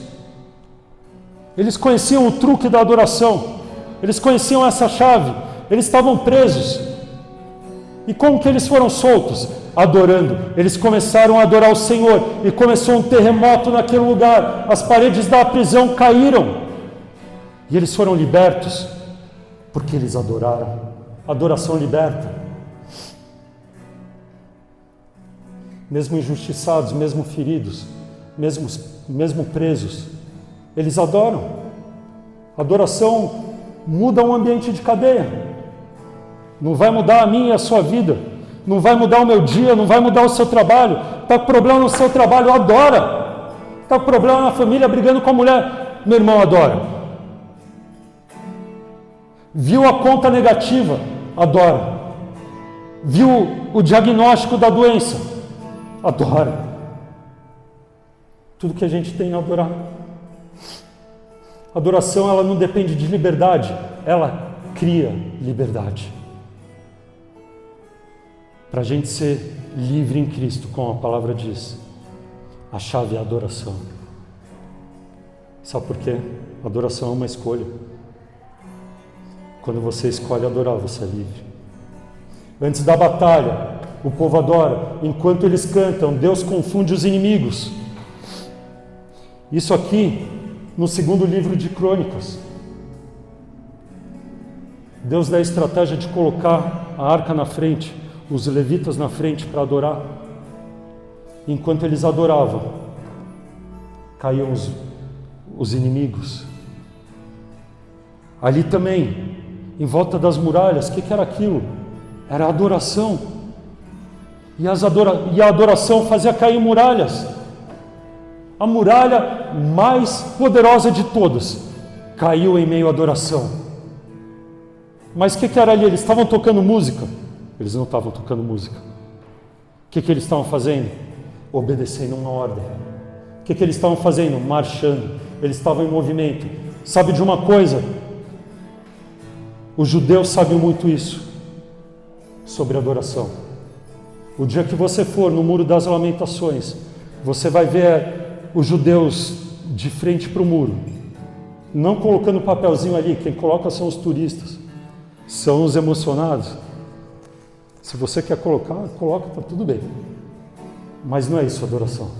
Eles conheciam o truque da adoração, eles conheciam essa chave, eles estavam presos. E como que eles foram soltos? Adorando. Eles começaram a adorar o Senhor e começou um terremoto naquele lugar. As paredes da prisão caíram e eles foram libertos porque eles adoraram. Adoração liberta. Mesmo injustiçados, mesmo feridos, mesmo presos, eles adoram. Adoração muda um ambiente de cadeia. Não vai mudar a minha e a sua vida, não vai mudar o meu dia, não vai mudar o seu trabalho. Está com problema no seu trabalho, adora. Está com problema na família, brigando com a mulher, meu irmão, adora. Viu a conta negativa, adora. Viu o diagnóstico da doença, adora. Tudo que a gente tem é adorar. Adoração, ela não depende de liberdade, ela cria liberdade. Para a gente ser livre em Cristo, como a palavra diz, a chave é a adoração. Sabe por quê? Adoração é uma escolha. Quando você escolhe adorar, você é livre. Antes da batalha, o povo adora. Enquanto eles cantam, Deus confunde os inimigos. Isso aqui, no segundo livro de Crônicas. Deus dá a estratégia de colocar a arca na frente, os levitas na frente para adorar. Enquanto eles adoravam, caíam os inimigos. Ali também, em volta das muralhas, o que era aquilo? Era adoração. E a adoração fazia cair muralhas. A muralha mais poderosa de todas caiu em meio à adoração. Mas o que era ali? Eles estavam tocando música? Eles não estavam tocando música. O que eles estavam fazendo? Obedecendo uma ordem. O que eles estavam fazendo? Marchando. Eles estavam em movimento. Sabe de uma coisa? Os judeus sabem muito isso sobre adoração. O dia que você for no Muro das Lamentações, você vai ver os judeus de frente para o muro, não colocando papelzinho ali. Quem coloca são os turistas, são os emocionados. Se você quer colocar, coloca, está tudo bem. Mas não é isso a adoração.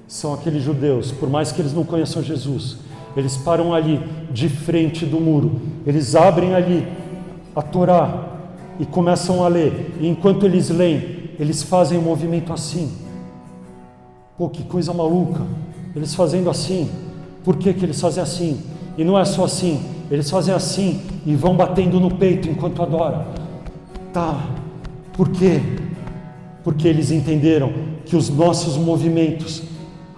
São aqueles judeus, por mais que eles não conheçam Jesus, eles param ali, de frente do muro, eles abrem ali a Torá e começam a ler. E enquanto eles leem, eles fazem um movimento assim. Pô, que coisa maluca! Eles fazendo assim. Por que eles fazem assim? E não é só assim, eles fazem assim e vão batendo no peito enquanto adoram. Tá, por quê? Porque eles entenderam que os nossos movimentos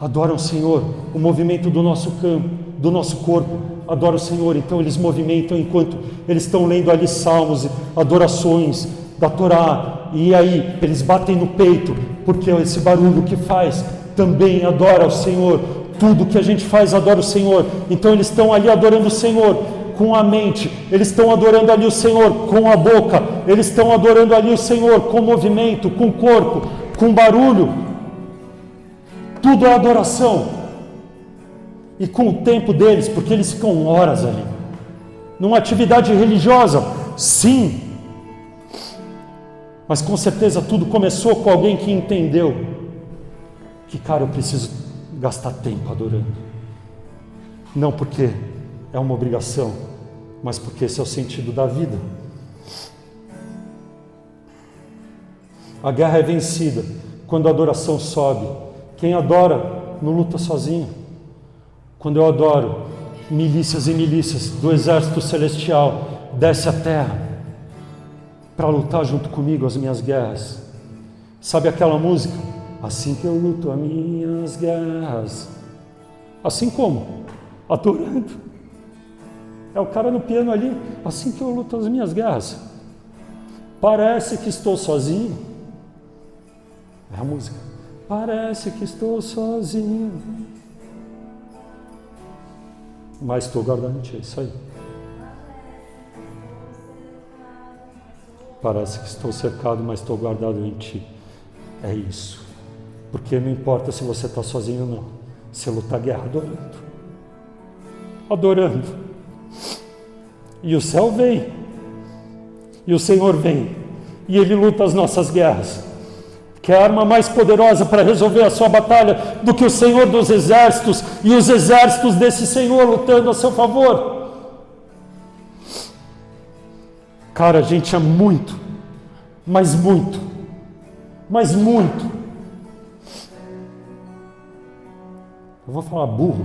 adoram o Senhor, o movimento do nosso campo, do nosso corpo, adora o Senhor. Então eles movimentam enquanto eles estão lendo ali salmos, adorações da Torá, e aí eles batem no peito, porque esse barulho que faz também adora o Senhor. Tudo que a gente faz adora o Senhor. Então eles estão ali adorando o Senhor com a mente, eles estão adorando ali o Senhor com a boca, eles estão adorando ali o Senhor com movimento, com o corpo, com barulho. Tudo é adoração. E com o tempo deles, porque eles ficam horas ali, numa atividade religiosa, sim, mas com certeza tudo começou com alguém que entendeu que, cara, eu preciso gastar tempo adorando, não porque é uma obrigação, mas porque esse é o sentido da vida. A guerra é vencida quando a adoração sobe. Quem adora não luta sozinho. Quando eu adoro, milícias e milícias do exército celestial desce à terra para lutar junto comigo as minhas guerras. Sabe aquela música? Assim que eu luto as minhas guerras. Assim como? Adorando. É o cara no piano ali. Assim que eu luto as minhas guerras. Parece que estou sozinho. É a música. Parece que estou sozinho, mas estou guardado em ti. É isso aí. Parece que estou cercado, mas estou guardado em ti. É isso. Porque não importa se você está sozinho ou não. Você luta a guerra adorando. Adorando. E o céu vem. E o Senhor vem. E Ele luta as nossas guerras. Que é a arma mais poderosa para resolver a sua batalha do que o Senhor dos exércitos e os exércitos desse Senhor lutando a seu favor. Cara, a gente é muito, mas muito, mas muito. Eu vou falar burro.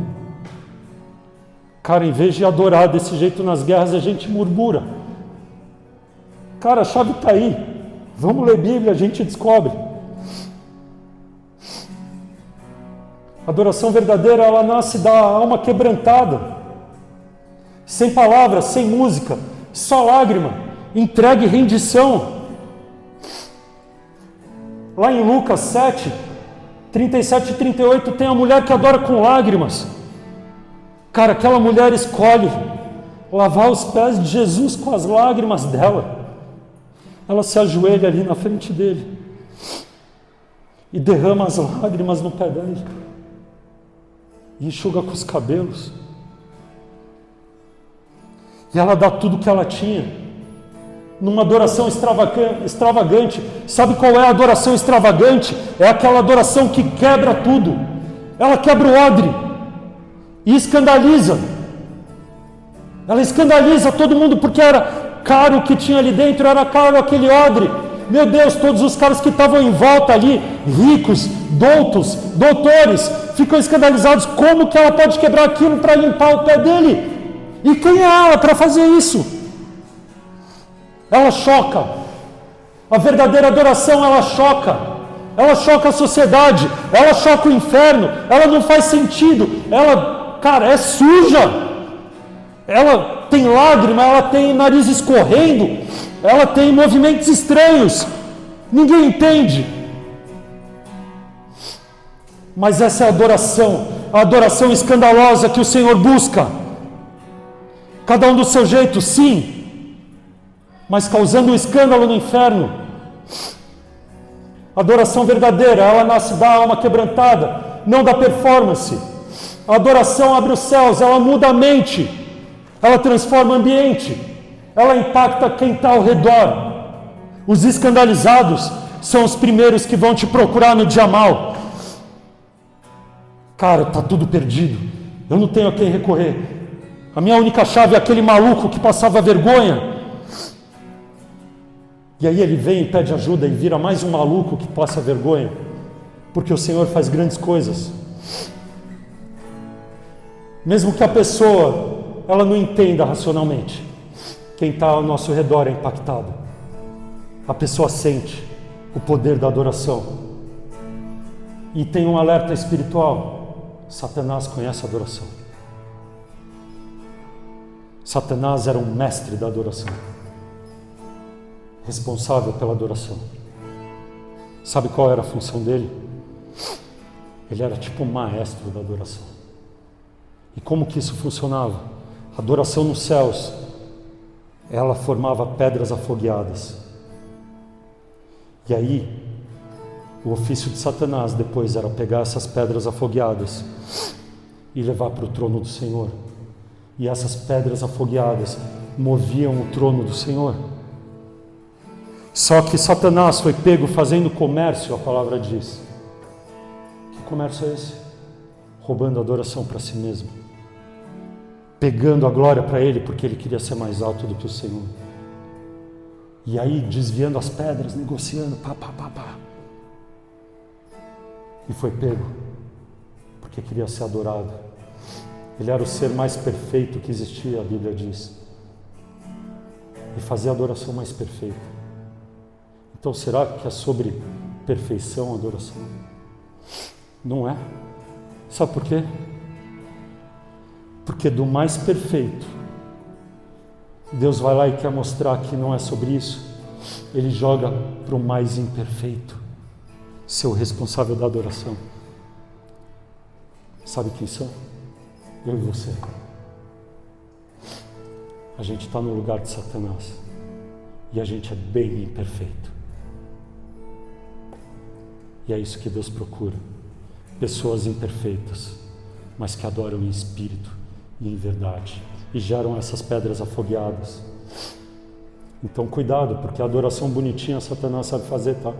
Cara, em vez de adorar desse jeito nas guerras, a gente murmura. Cara, a chave está aí. Vamos ler Bíblia, a gente descobre. A adoração verdadeira, ela nasce da alma quebrantada, sem palavras, sem música, só lágrima, entregue e rendição. Lá em Lucas 7, 37 e 38, tem a mulher que adora com lágrimas. Cara, aquela mulher escolhe lavar os pés de Jesus com as lágrimas dela. Ela se ajoelha ali na frente dele e derrama as lágrimas no pé dele. E enxuga com os cabelos. E ela dá tudo que ela tinha. Numa adoração extravagante. Sabe qual é a adoração extravagante? É aquela adoração que quebra tudo. Ela quebra o odre. E escandaliza. Ela escandaliza todo mundo porque era caro o que tinha ali dentro. Era caro aquele odre. Meu Deus, todos os caras que estavam em volta ali, ricos, doutos, doutores, ficam escandalizados. Como que ela pode quebrar aquilo para limpar o pé dele? E quem é ela para fazer isso? Ela choca. A verdadeira adoração, ela choca. Ela choca a sociedade. Ela choca o inferno. Ela não faz sentido. Ela, cara, é suja. Ela tem lágrima, ela tem nariz escorrendo. Ela tem movimentos estranhos. Ninguém entende. Mas essa é a adoração escandalosa que o Senhor busca. Cada um do seu jeito, sim, mas causando um escândalo no inferno. A adoração verdadeira, ela nasce da alma quebrantada, não da performance. A adoração abre os céus, ela muda a mente, ela transforma o ambiente, ela impacta quem está ao redor. Os escandalizados são os primeiros que vão te procurar no dia mal. Cara, está tudo perdido, eu não tenho a quem recorrer. A minha única chave é aquele maluco que passava vergonha. E aí ele vem e pede ajuda e vira mais um maluco que passa vergonha. Porque o Senhor faz grandes coisas. Mesmo que a pessoa ela não entenda racionalmente. Quem está ao nosso redor é impactado. A pessoa sente o poder da adoração. E tem um alerta espiritual. Satanás conhece a adoração. Satanás era um mestre da adoração, responsável pela adoração. Sabe qual era a função dele? Ele era tipo um maestro da adoração. E como que isso funcionava? A adoração nos céus, ela formava pedras afogueadas. E aí, o ofício de Satanás depois era pegar essas pedras afogueadas e levar para o trono do Senhor. E essas pedras afogueadas moviam o trono do Senhor. Só que Satanás foi pego fazendo comércio, a palavra diz. Que comércio é esse? Roubando a adoração para si mesmo. Pegando a glória para ele, porque ele queria ser mais alto do que o Senhor. E aí, desviando as pedras, negociando, pá. E foi pego, porque queria ser adorado. Ele era o ser mais perfeito que existia, a Bíblia diz. E fazia a adoração mais perfeita. Então, será que é sobre perfeição a adoração? Não é. Sabe por quê? Porque do mais perfeito, Deus vai lá e quer mostrar que não é sobre isso. Ele joga para o mais imperfeito, ser o responsável da adoração. Sabe quem são? Eu e você. A gente está no lugar de Satanás. E a gente é bem imperfeito. E é isso que Deus procura. Pessoas imperfeitas, mas que adoram em espírito e em verdade. E geram essas pedras afogueadas. Então cuidado, porque a adoração bonitinha Satanás sabe fazer, tá?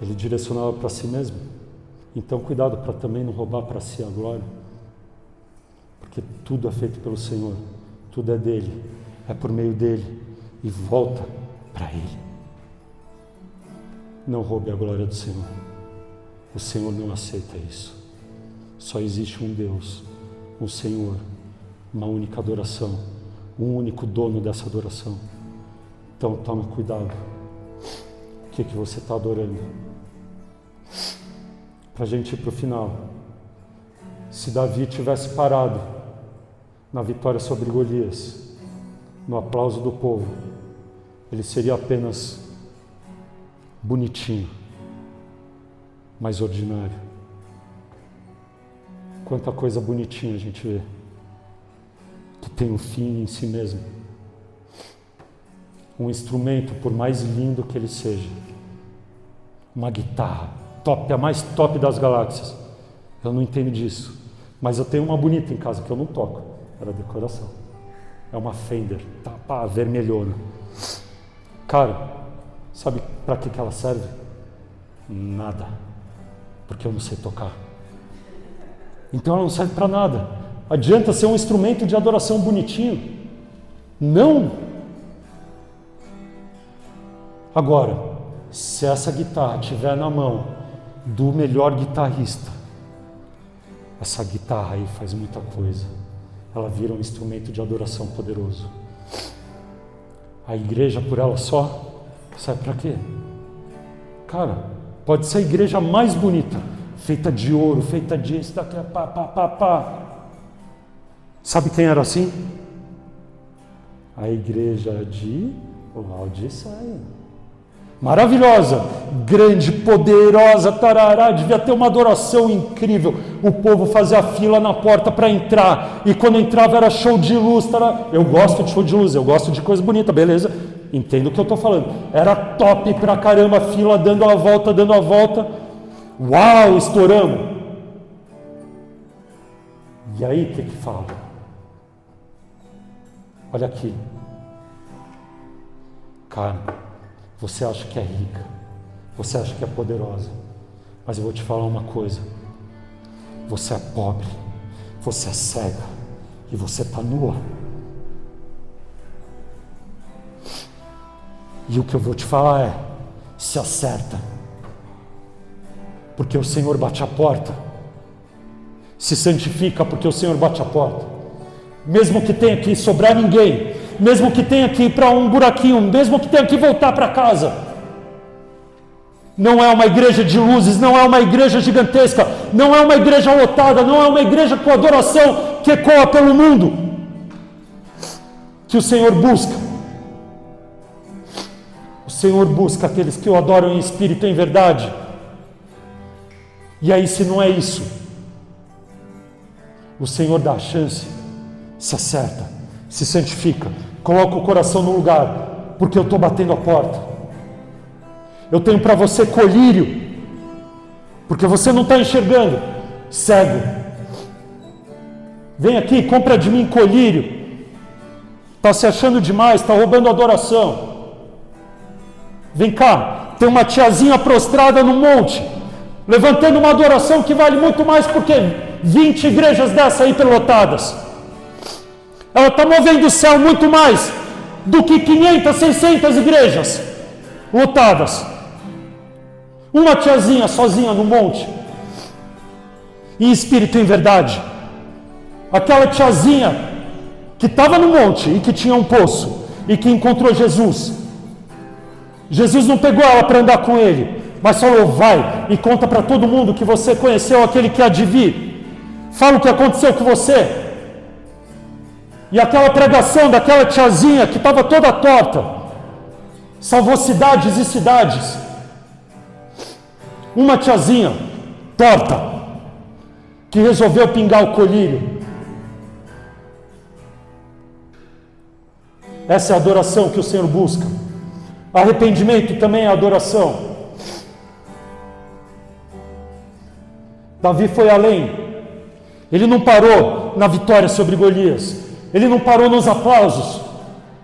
Ele direcionava para si mesmo. Então cuidado para também não roubar para si a glória. Porque tudo é feito pelo Senhor. Tudo é dele. É por meio dele. E volta para ele. Não roube a glória do Senhor. O Senhor não aceita isso. Só existe um Deus, um Senhor, uma única adoração, um único dono dessa adoração. Então tome cuidado. O que você está adorando? Para a gente ir para o final. Se Davi tivesse parado na vitória sobre Golias, no aplauso do povo, ele seria apenas bonitinho, mas ordinário. Quanta coisa bonitinha a gente vê, que tem um fim em si mesmo. Um instrumento, por mais lindo que ele seja, uma guitarra, top, a mais top das galáxias. Eu não entendo disso, mas eu tenho uma bonita em casa que eu não toco, era decoração. É uma Fender, tá, vermelhona. Cara, sabe para que ela serve? Nada, porque eu não sei tocar. Então ela não serve para nada. Adianta ser um instrumento de adoração bonitinho? Não! Agora, se essa guitarra estiver na mão do melhor guitarrista, essa guitarra aí faz muita coisa. Ela vira um instrumento de adoração poderoso. A igreja por ela só serve para quê? Cara, pode ser a igreja mais bonita, feita de ouro, feita disso, daqui, pá. Sabe quem era assim? A igreja de Laodiceia. Maravilhosa, grande, poderosa, tarará, devia ter uma adoração incrível. O povo fazia fila na porta para entrar, e quando entrava era show de luz, tarará. Eu gosto de show de luz, eu gosto de coisa bonita, beleza? Entendo o que eu estou falando. Era top pra caramba, fila dando a volta. Uau, estouramos. E aí, o que fala? Olha aqui. Cara, você acha que é rica, você acha que é poderosa, mas eu vou te falar uma coisa. Você é pobre, você é cega e você está nua. E o que eu vou te falar é, se acerta. Porque o Senhor bate a porta. se santifica, porque o Senhor bate a porta. Mesmo que tenha que sobrar ninguém, mesmo que tenha que ir para um buraquinho, mesmo que tenha que voltar para casa. Não é uma igreja de luzes, não é uma igreja gigantesca, não é uma igreja lotada, não é uma igreja com adoração que ecoa pelo mundo, que o Senhor busca. O Senhor busca aqueles que o adoram em espírito e em verdade. E aí, se não é isso, o Senhor dá a chance, se acerta, se santifica, coloca o coração no lugar, porque eu estou batendo a porta. Eu tenho para você colírio, porque você não está enxergando, cego. Vem aqui, compra de mim colírio. Está se achando demais, está roubando adoração. Vem cá, tem uma tiazinha prostrada no monte, levantando uma adoração que vale muito mais porque 20 igrejas dessa aí lotadas. Ela está movendo o céu muito mais do que 500, 600 igrejas lotadas. Uma tiazinha sozinha no monte, em espírito e em verdade. Aquela tiazinha que estava no monte e que tinha um poço e que encontrou Jesus. Jesus não pegou ela para andar com ele, mas falou: vai e conta para todo mundo que você conheceu aquele que há de vir. Fala o que aconteceu com você. E aquela pregação daquela tiazinha que estava toda torta salvou cidades e cidades. Uma tiazinha torta que resolveu pingar o colírio. Essa é a adoração que o Senhor busca. Arrependimento também é adoração. Davi foi além. Ele não parou na vitória sobre Golias. Ele não parou nos aplausos.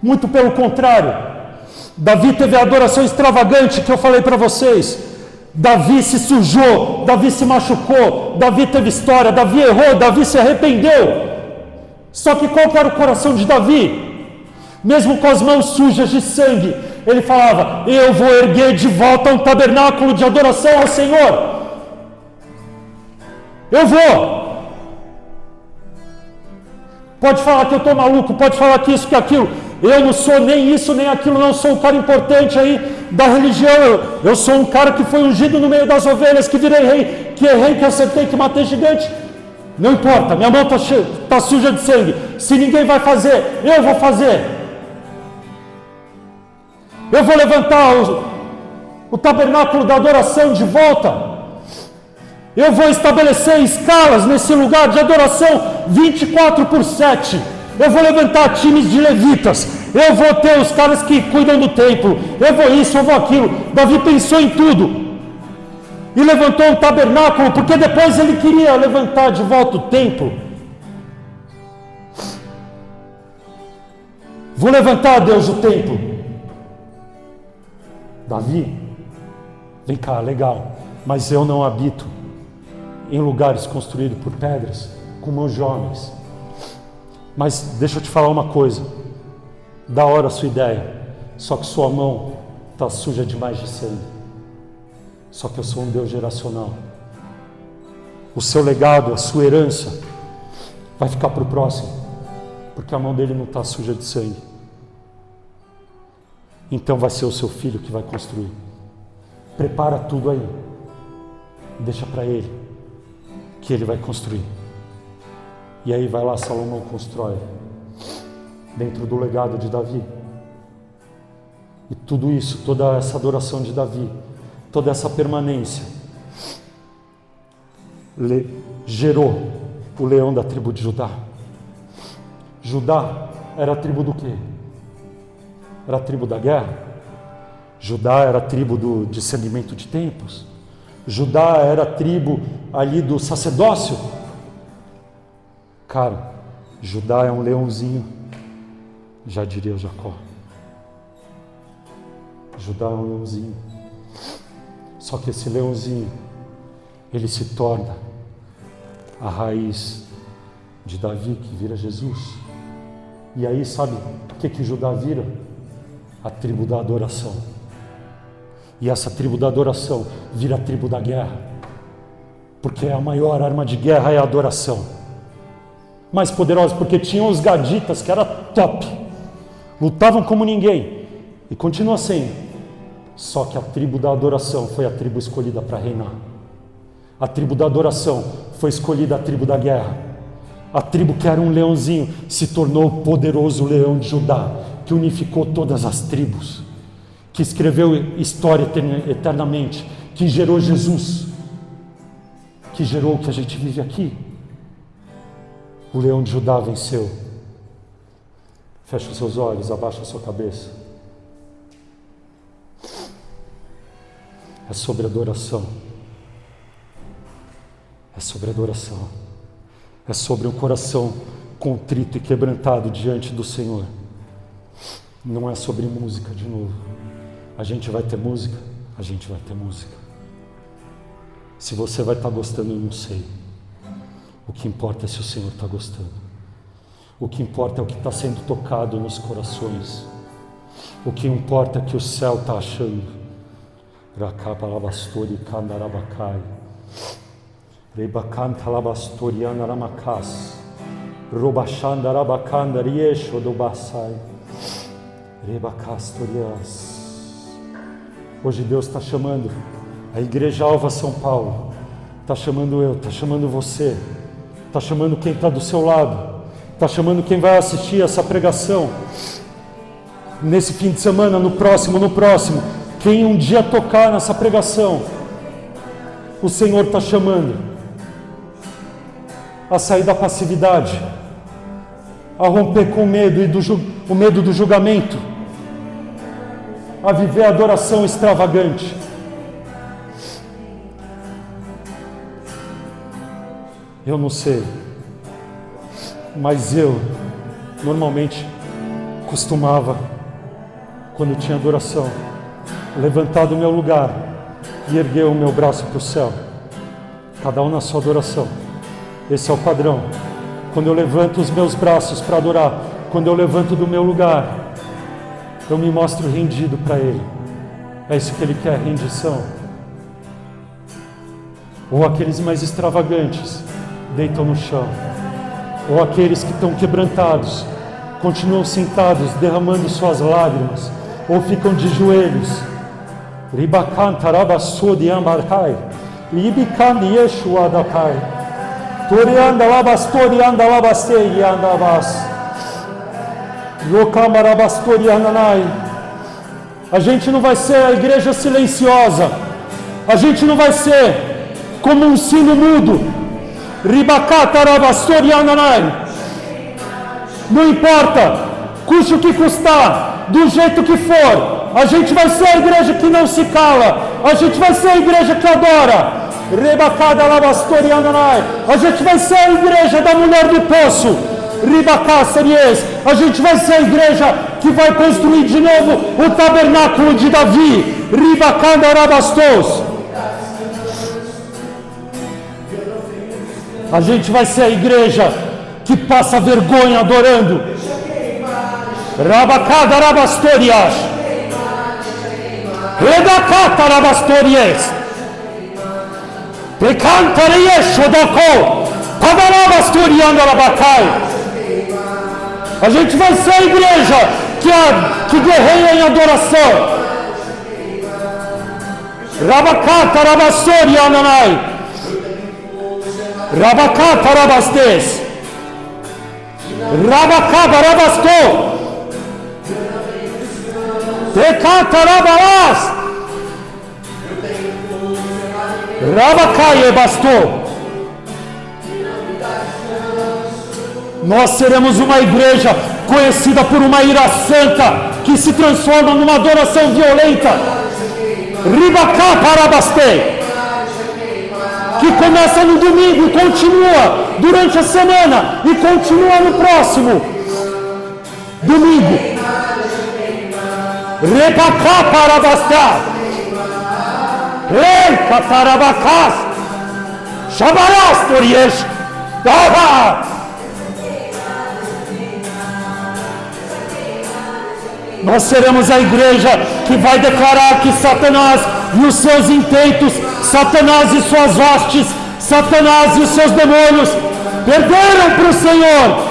Muito pelo contrário. Davi teve a adoração extravagante que eu falei para vocês. Davi se sujou, Davi se machucou, Davi teve história, Davi errou, Davi se arrependeu. Só que qual que era o coração de Davi? Mesmo com as mãos sujas de sangue, ele falava: eu vou erguer de volta um tabernáculo de adoração ao Senhor. Eu vou. Pode falar que eu estou maluco, pode falar que isso, que aquilo. Eu não sou nem isso, nem aquilo, não sou um cara importante aí da religião. Eu sou um cara que foi ungido no meio das ovelhas, que virei rei, que errei, que acertei, que matei gigante. Não importa, minha mão está suja de sangue. Se ninguém vai fazer, eu vou fazer. Eu vou levantar o tabernáculo da adoração de volta. Eu vou estabelecer escalas nesse lugar de adoração 24/7. Eu vou levantar times de levitas. Eu vou ter os caras que cuidam do templo. Eu vou isso, eu vou aquilo. Davi pensou em tudo. E levantou um tabernáculo, porque depois ele queria levantar de volta o templo. Vou levantar, Deus, o templo. Davi, vem cá, legal. Mas eu não habito em lugares construídos por pedras, com mãos de homens. Mas deixa eu te falar uma coisa. Da hora a sua ideia. Só que sua mão está suja demais de sangue. Só que eu sou um Deus geracional. O seu legado, a sua herança vai ficar para o próximo. Porque a mão dele não está suja de sangue. Então vai ser o seu filho que vai construir. Prepara tudo aí. Deixa para ele. Que ele vai construir. E aí vai lá, Salomão constrói. Dentro do legado de Davi. E tudo isso, toda essa adoração de Davi, toda essa permanência, gerou o leão da tribo de Judá. Judá era a tribo do quê? Era a tribo da guerra. Judá era a tribo do discernimento de tempos. Judá era a tribo ali do sacerdócio. Cara, Judá é um leãozinho, já diria Jacó. Judá é um leãozinho. Só que esse leãozinho, ele se torna a raiz de Davi, que vira Jesus. E aí, sabe o que Judá vira? A tribo da adoração. E essa tribo da adoração vira a tribo da guerra. Porque a maior arma de guerra é a adoração. Mais poderosa, porque tinham os gaditas, que era top. Lutavam como ninguém. E continua sendo. Só que a tribo da adoração foi a tribo escolhida para reinar. A tribo da adoração foi escolhida a tribo da guerra. A tribo que era um leãozinho se tornou o poderoso leão de Judá, que unificou todas as tribos, que escreveu história eternamente, que gerou Jesus, que gerou o que a gente vive aqui. O leão de Judá venceu. Fecha os seus olhos, abaixa a sua cabeça. É sobre adoração. É sobre adoração. É sobre um coração contrito e quebrantado diante do Senhor. Não é sobre música de novo. A gente vai ter música? A gente vai ter música. Se você vai estar gostando, eu não sei. O que importa é se o Senhor está gostando. O que importa é o que está sendo tocado nos corações. O que importa é que o céu está achando. Rakapalabastori kandarabacai. Rebacantalabastoriana ramacas. Robachandarabacandariesho do basai. Rebacastorias. Hoje Deus está chamando a Igreja Alva São Paulo. Está chamando eu, está chamando você. Está chamando quem está do seu lado. Está chamando quem vai assistir essa pregação. Nesse fim de semana, no próximo. Quem um dia tocar nessa pregação. O Senhor está chamando a sair da passividade. A romper com o medo o medo do julgamento. A viver a adoração extravagante. Eu não sei, mas eu normalmente costumava, quando tinha adoração, levantar do meu lugar e erguer o meu braço para o céu. Cada um na sua adoração. Esse é o padrão. Quando eu levanto os meus braços para adorar, quando eu levanto do meu lugar, eu me mostro rendido para Ele. É isso que Ele quer, rendição. Ou aqueles mais extravagantes deitam no chão. Ou aqueles que estão quebrantados continuam sentados, derramando suas lágrimas. Ou ficam de joelhos. Ribacantarabasudi ambarkai. Libican Yeshua dakai. Torianda labastorianda labastei andabas. A gente não vai ser a igreja silenciosa. A gente não vai ser como um sino mudo. Não importa, custe o que custar, do jeito que for. A gente vai ser a igreja que não se cala. A gente vai ser a igreja que adora. A gente vai ser a igreja da mulher do poço. A gente vai ser a igreja que vai construir de novo o tabernáculo de Davi. A gente vai ser a igreja que passa vergonha adorando. Rabacadarabastorias. Redacatarabastorias. Pecantareyeshodako. Padarabastoriandalabacai. A gente vai ser a igreja que guerreia em adoração. Rabacata rabassori ananai. Rabacata rabastes. Rabacaba rabasto. Tecata rabalas. Rabacaie bastou. Nós seremos uma igreja conhecida por uma ira santa que se transforma numa adoração violenta. Ribacá parabaste, que começa no domingo e continua durante a semana e continua no próximo domingo. Rebacá parabastá, ei catarabacás, chabarás toriesh, dava. Nós seremos a igreja que vai declarar que Satanás e os seus intentos, Satanás e suas hostes Satanás e os seus demônios perderam para o Senhor.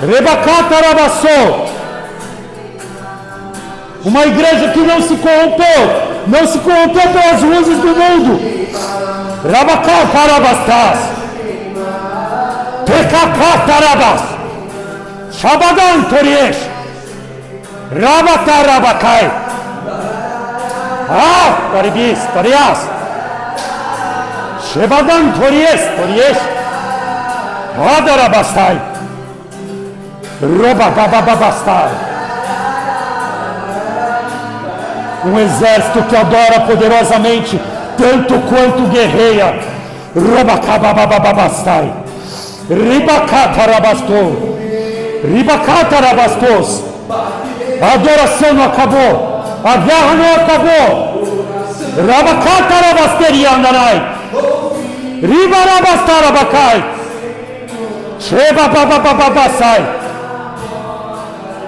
Rebacatarabassou. Uma igreja que não se corrompeu pelas luzes do mundo. Rabacatarabastás. Tecacatarabas. Shabadan Toriesh. Rabatarabacai. Taribis, Tarias. Shebadan Toriesh. Radarabastai. Robabababastai. Um exército que adora poderosamente, tanto quanto guerreia. Robacabababastai. Ribacatarabastou. Ribacatarabastos. A adoração não acabou. A guerra não acabou. Rabacatarabasteriandanai. Ribarabastarabacai. Shebababababasai.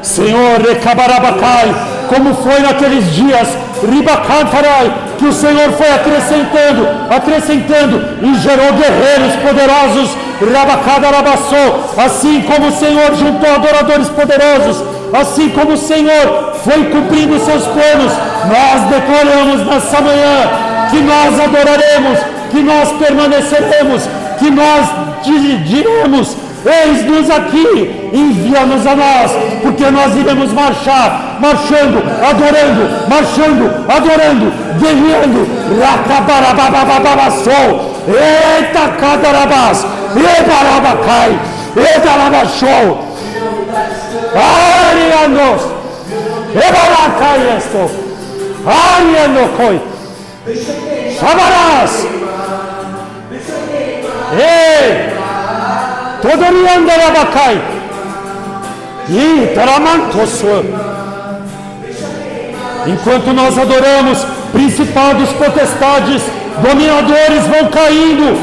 Senhor, recabarabacai, como foi naqueles dias, ribacantarai, que o Senhor foi acrescentando e gerou guerreiros poderosos, rabacadarabassou, assim como o Senhor juntou adoradores poderosos, assim como o Senhor foi cumprindo seus planos, nós declaramos nessa manhã que nós adoraremos, que nós permaneceremos, que nós diremos: eis-nos aqui, envia-nos a nós, porque nós iremos marchando, adorando, guerreando, racabarababababasou, eita cadarabás, ebarabacai, edarabachou, arianos, ebaracai esto, arianocoi, chabarás, ei, Todoriandarabacai e Taramantosso. Enquanto nós adoramos, principados, potestades, dominadores vão caindo,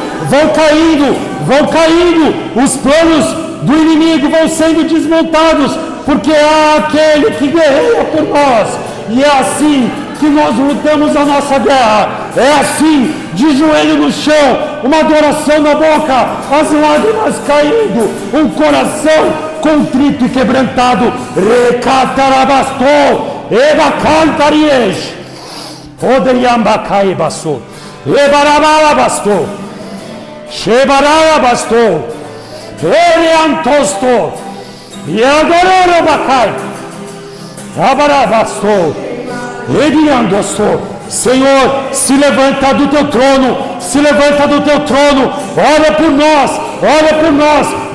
os planos do inimigo vão sendo desmontados, porque há aquele que guerreia por nós, e é assim que nós lutamos a nossa guerra, é assim, de joelho no chão, uma adoração na boca, as lágrimas caindo, um coração contrito e quebrantado, recatarabastou, ebacantariesh, oderiambacaibassou, ebarababastou, shebarabastou, eriantostou, e adororabacai, abarabastou, Ediandosso. Senhor, se levanta do teu trono, olha por nós,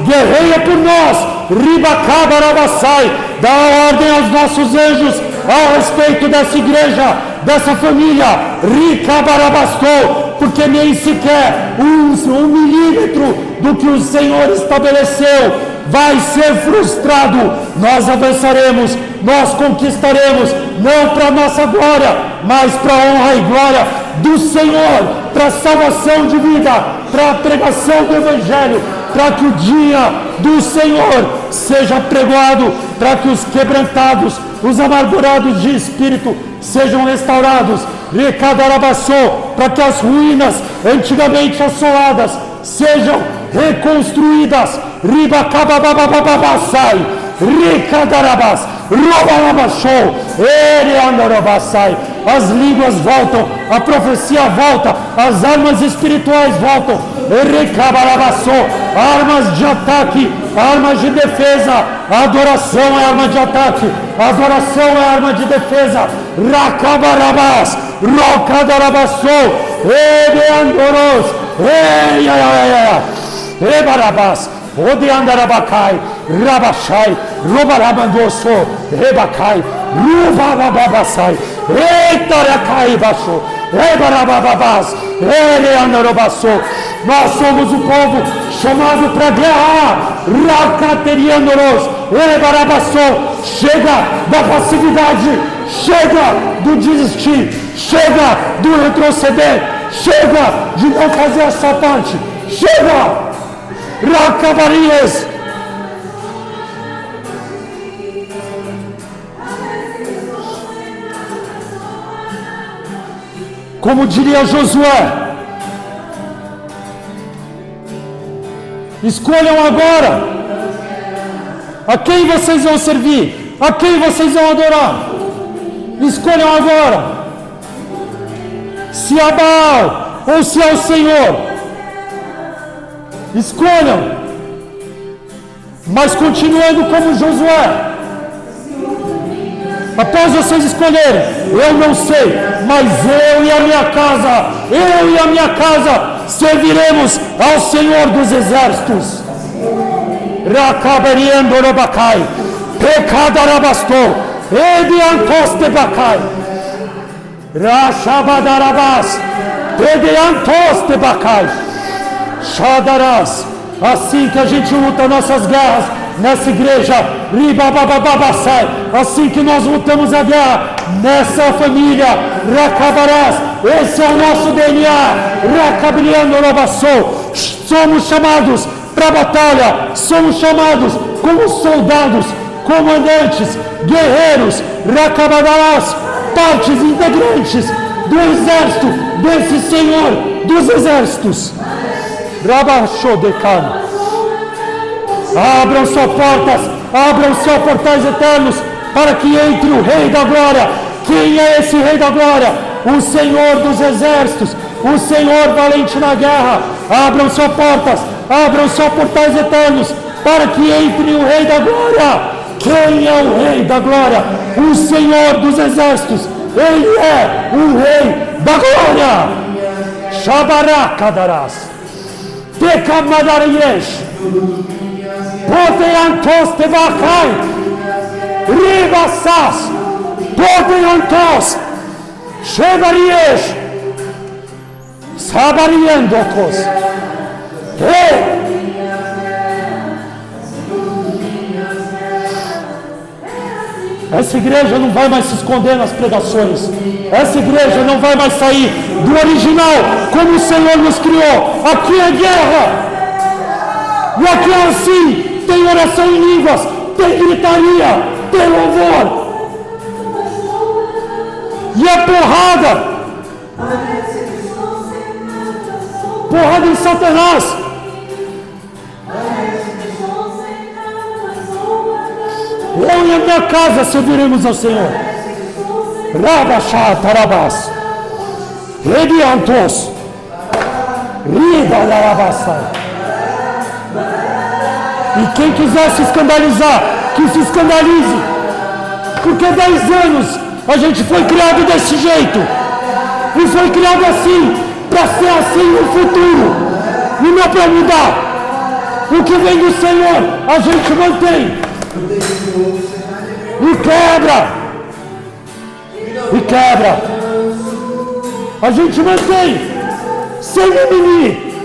guerreia por nós, ribacabarabassai, dá ordem aos nossos anjos a respeito dessa igreja, dessa família, ricabarabastou, porque nem sequer um milímetro do que o Senhor estabeleceu vai ser frustrado. Nós avançaremos, nós conquistaremos, não para a nossa glória, mas para a honra e glória do Senhor, para a salvação de vida, para a pregação do Evangelho, para que o dia do Senhor seja pregoado, para que os quebrantados, os amargurados de espírito sejam restaurados, recadarabassou, para que as ruínas antigamente assoladas sejam reconstruídas, ribacababababassai, ricadarabas, robalabachou, eriandarabassai, as línguas voltam, a profecia volta, as armas espirituais voltam, recabarabassou, armas de ataque, armas de defesa, a adoração é arma de ataque, a adoração é arma de defesa, racabarabas, rocadarabassou, eriandoros, Rebarabás, Odeandarabacai, Rabachai, Robarabandoso, Rebacai, Rubababassai, Eitaracai baixo, Rebarababás, Eleandarobassou. Nós somos o povo chamado para guerra, Racateriandoros, Rebarabassou. Chega da passividade, chega do desistir, chega do retroceder, chega de não fazer a sua parte, chega! Racabarias! Como diria Josué, Escolham agora a quem vocês vão servir, a quem vocês vão adorar. Escolham agora, se é Baal ou se é o Senhor. Escolham, mas continuando como Josué. Após vocês escolherem, eu não sei, mas eu e a minha casa serviremos ao Senhor dos Exércitos. Rakaberiando Robacai, Pecadarabastou, Ediantoste Bacai, Rashabadarabas, Ediantoste Bacai, Shadarás. Assim que a gente luta nossas guerras nessa igreja, Ribababababasai, assim que nós lutamos a guerra nessa família, Rakabarás, esse é o nosso DNA, Rakabriando Robassou. Somos chamados para a batalha, somos chamados como soldados, comandantes, guerreiros, Rakabadarás, partes integrantes do exército desse Senhor dos exércitos. Rabashodekan. Abram suas portas, abram seus portais eternos, para que entre o Rei da Glória. Quem é esse Rei da Glória? O Senhor dos Exércitos, o Senhor valente na guerra. Abram suas portas, abram seus portais eternos, para que entre o Rei da Glória. Quem é o Rei da Glória? O Senhor dos Exércitos. Ele é o Rei da Glória. Shabarakadarás. Tekamadariyesh, Podeantos Tebacai, Ribassas, Podeantos, Shebariesh, Sabariendokos. Essa igreja não vai mais se esconder nas pregações. Essa igreja não vai mais sair do original, como o Senhor nos criou. Aqui é guerra. E aqui é assim. Tem oração em línguas, tem gritaria, tem louvor. E é porrada. Porrada em Satanás. Eu e a minha casa serviremos ao Senhor. Rabachá Tarabás, Rediantos, Rida Larabassa. E quem quiser se escandalizar, que se escandalize, porque 10 anos a gente foi criado desse jeito, e foi criado assim, para ser assim no futuro, e não para mudar. O que vem do Senhor, a gente mantém. E quebra. E quebra. A gente mantém. Sem mimimi.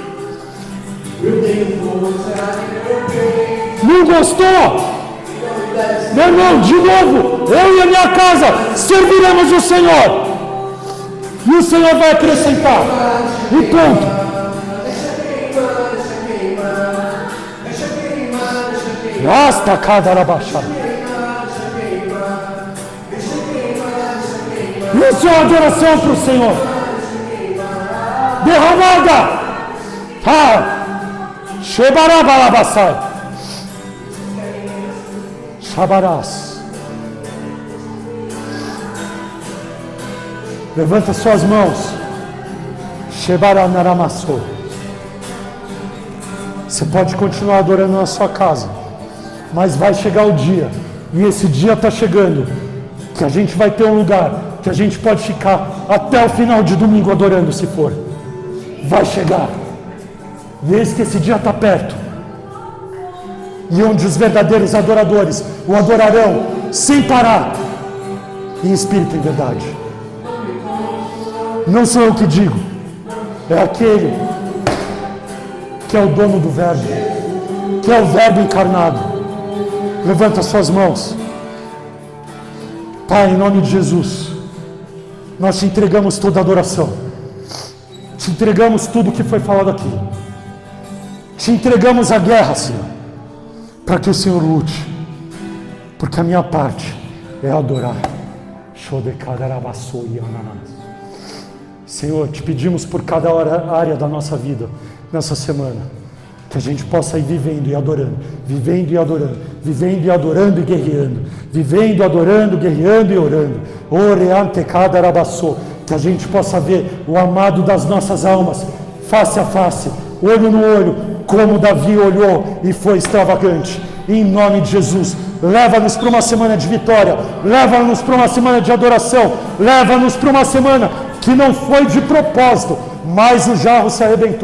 Não gostou? Meu irmão, de novo, eu e a minha casa serviremos o Senhor. E o Senhor vai acrescentar. E pronto. Rasta cada arabaxá. Isso é adoração para o Senhor. Derramada. Shebarabalabasai. Shabarás. Levanta suas mãos. Shebaranaramassou. Você pode continuar adorando na sua casa, mas vai chegar o dia, e esse dia está chegando, que a gente vai ter um lugar que a gente pode ficar até o final de domingo adorando, se for. Vai chegar. E eis que esse dia está perto. E onde os verdadeiros adoradores o adorarão sem parar, em espírito e em verdade. Não sou eu que digo, é aquele que é o dono do verbo, que é o verbo encarnado. Levanta suas mãos. Pai, em nome de Jesus, nós te entregamos toda a adoração, te entregamos tudo o que foi falado aqui, te entregamos a guerra, Senhor, para que o Senhor lute, porque a minha parte é adorar. Senhor, te pedimos por cada área da nossa vida nessa semana, Que a gente possa ir vivendo e adorando, vivendo e adorando, vivendo e adorando e guerreando, vivendo, adorando, guerreando e orando. Oreante cadarabassô. Que a gente possa ver o amado das nossas almas, face a face, olho no olho, como Davi olhou e foi extravagante. Em nome de Jesus, leva-nos para uma semana de vitória, leva-nos para uma semana de adoração, leva-nos para uma semana que não foi de propósito, mas o jarro se arrebentou.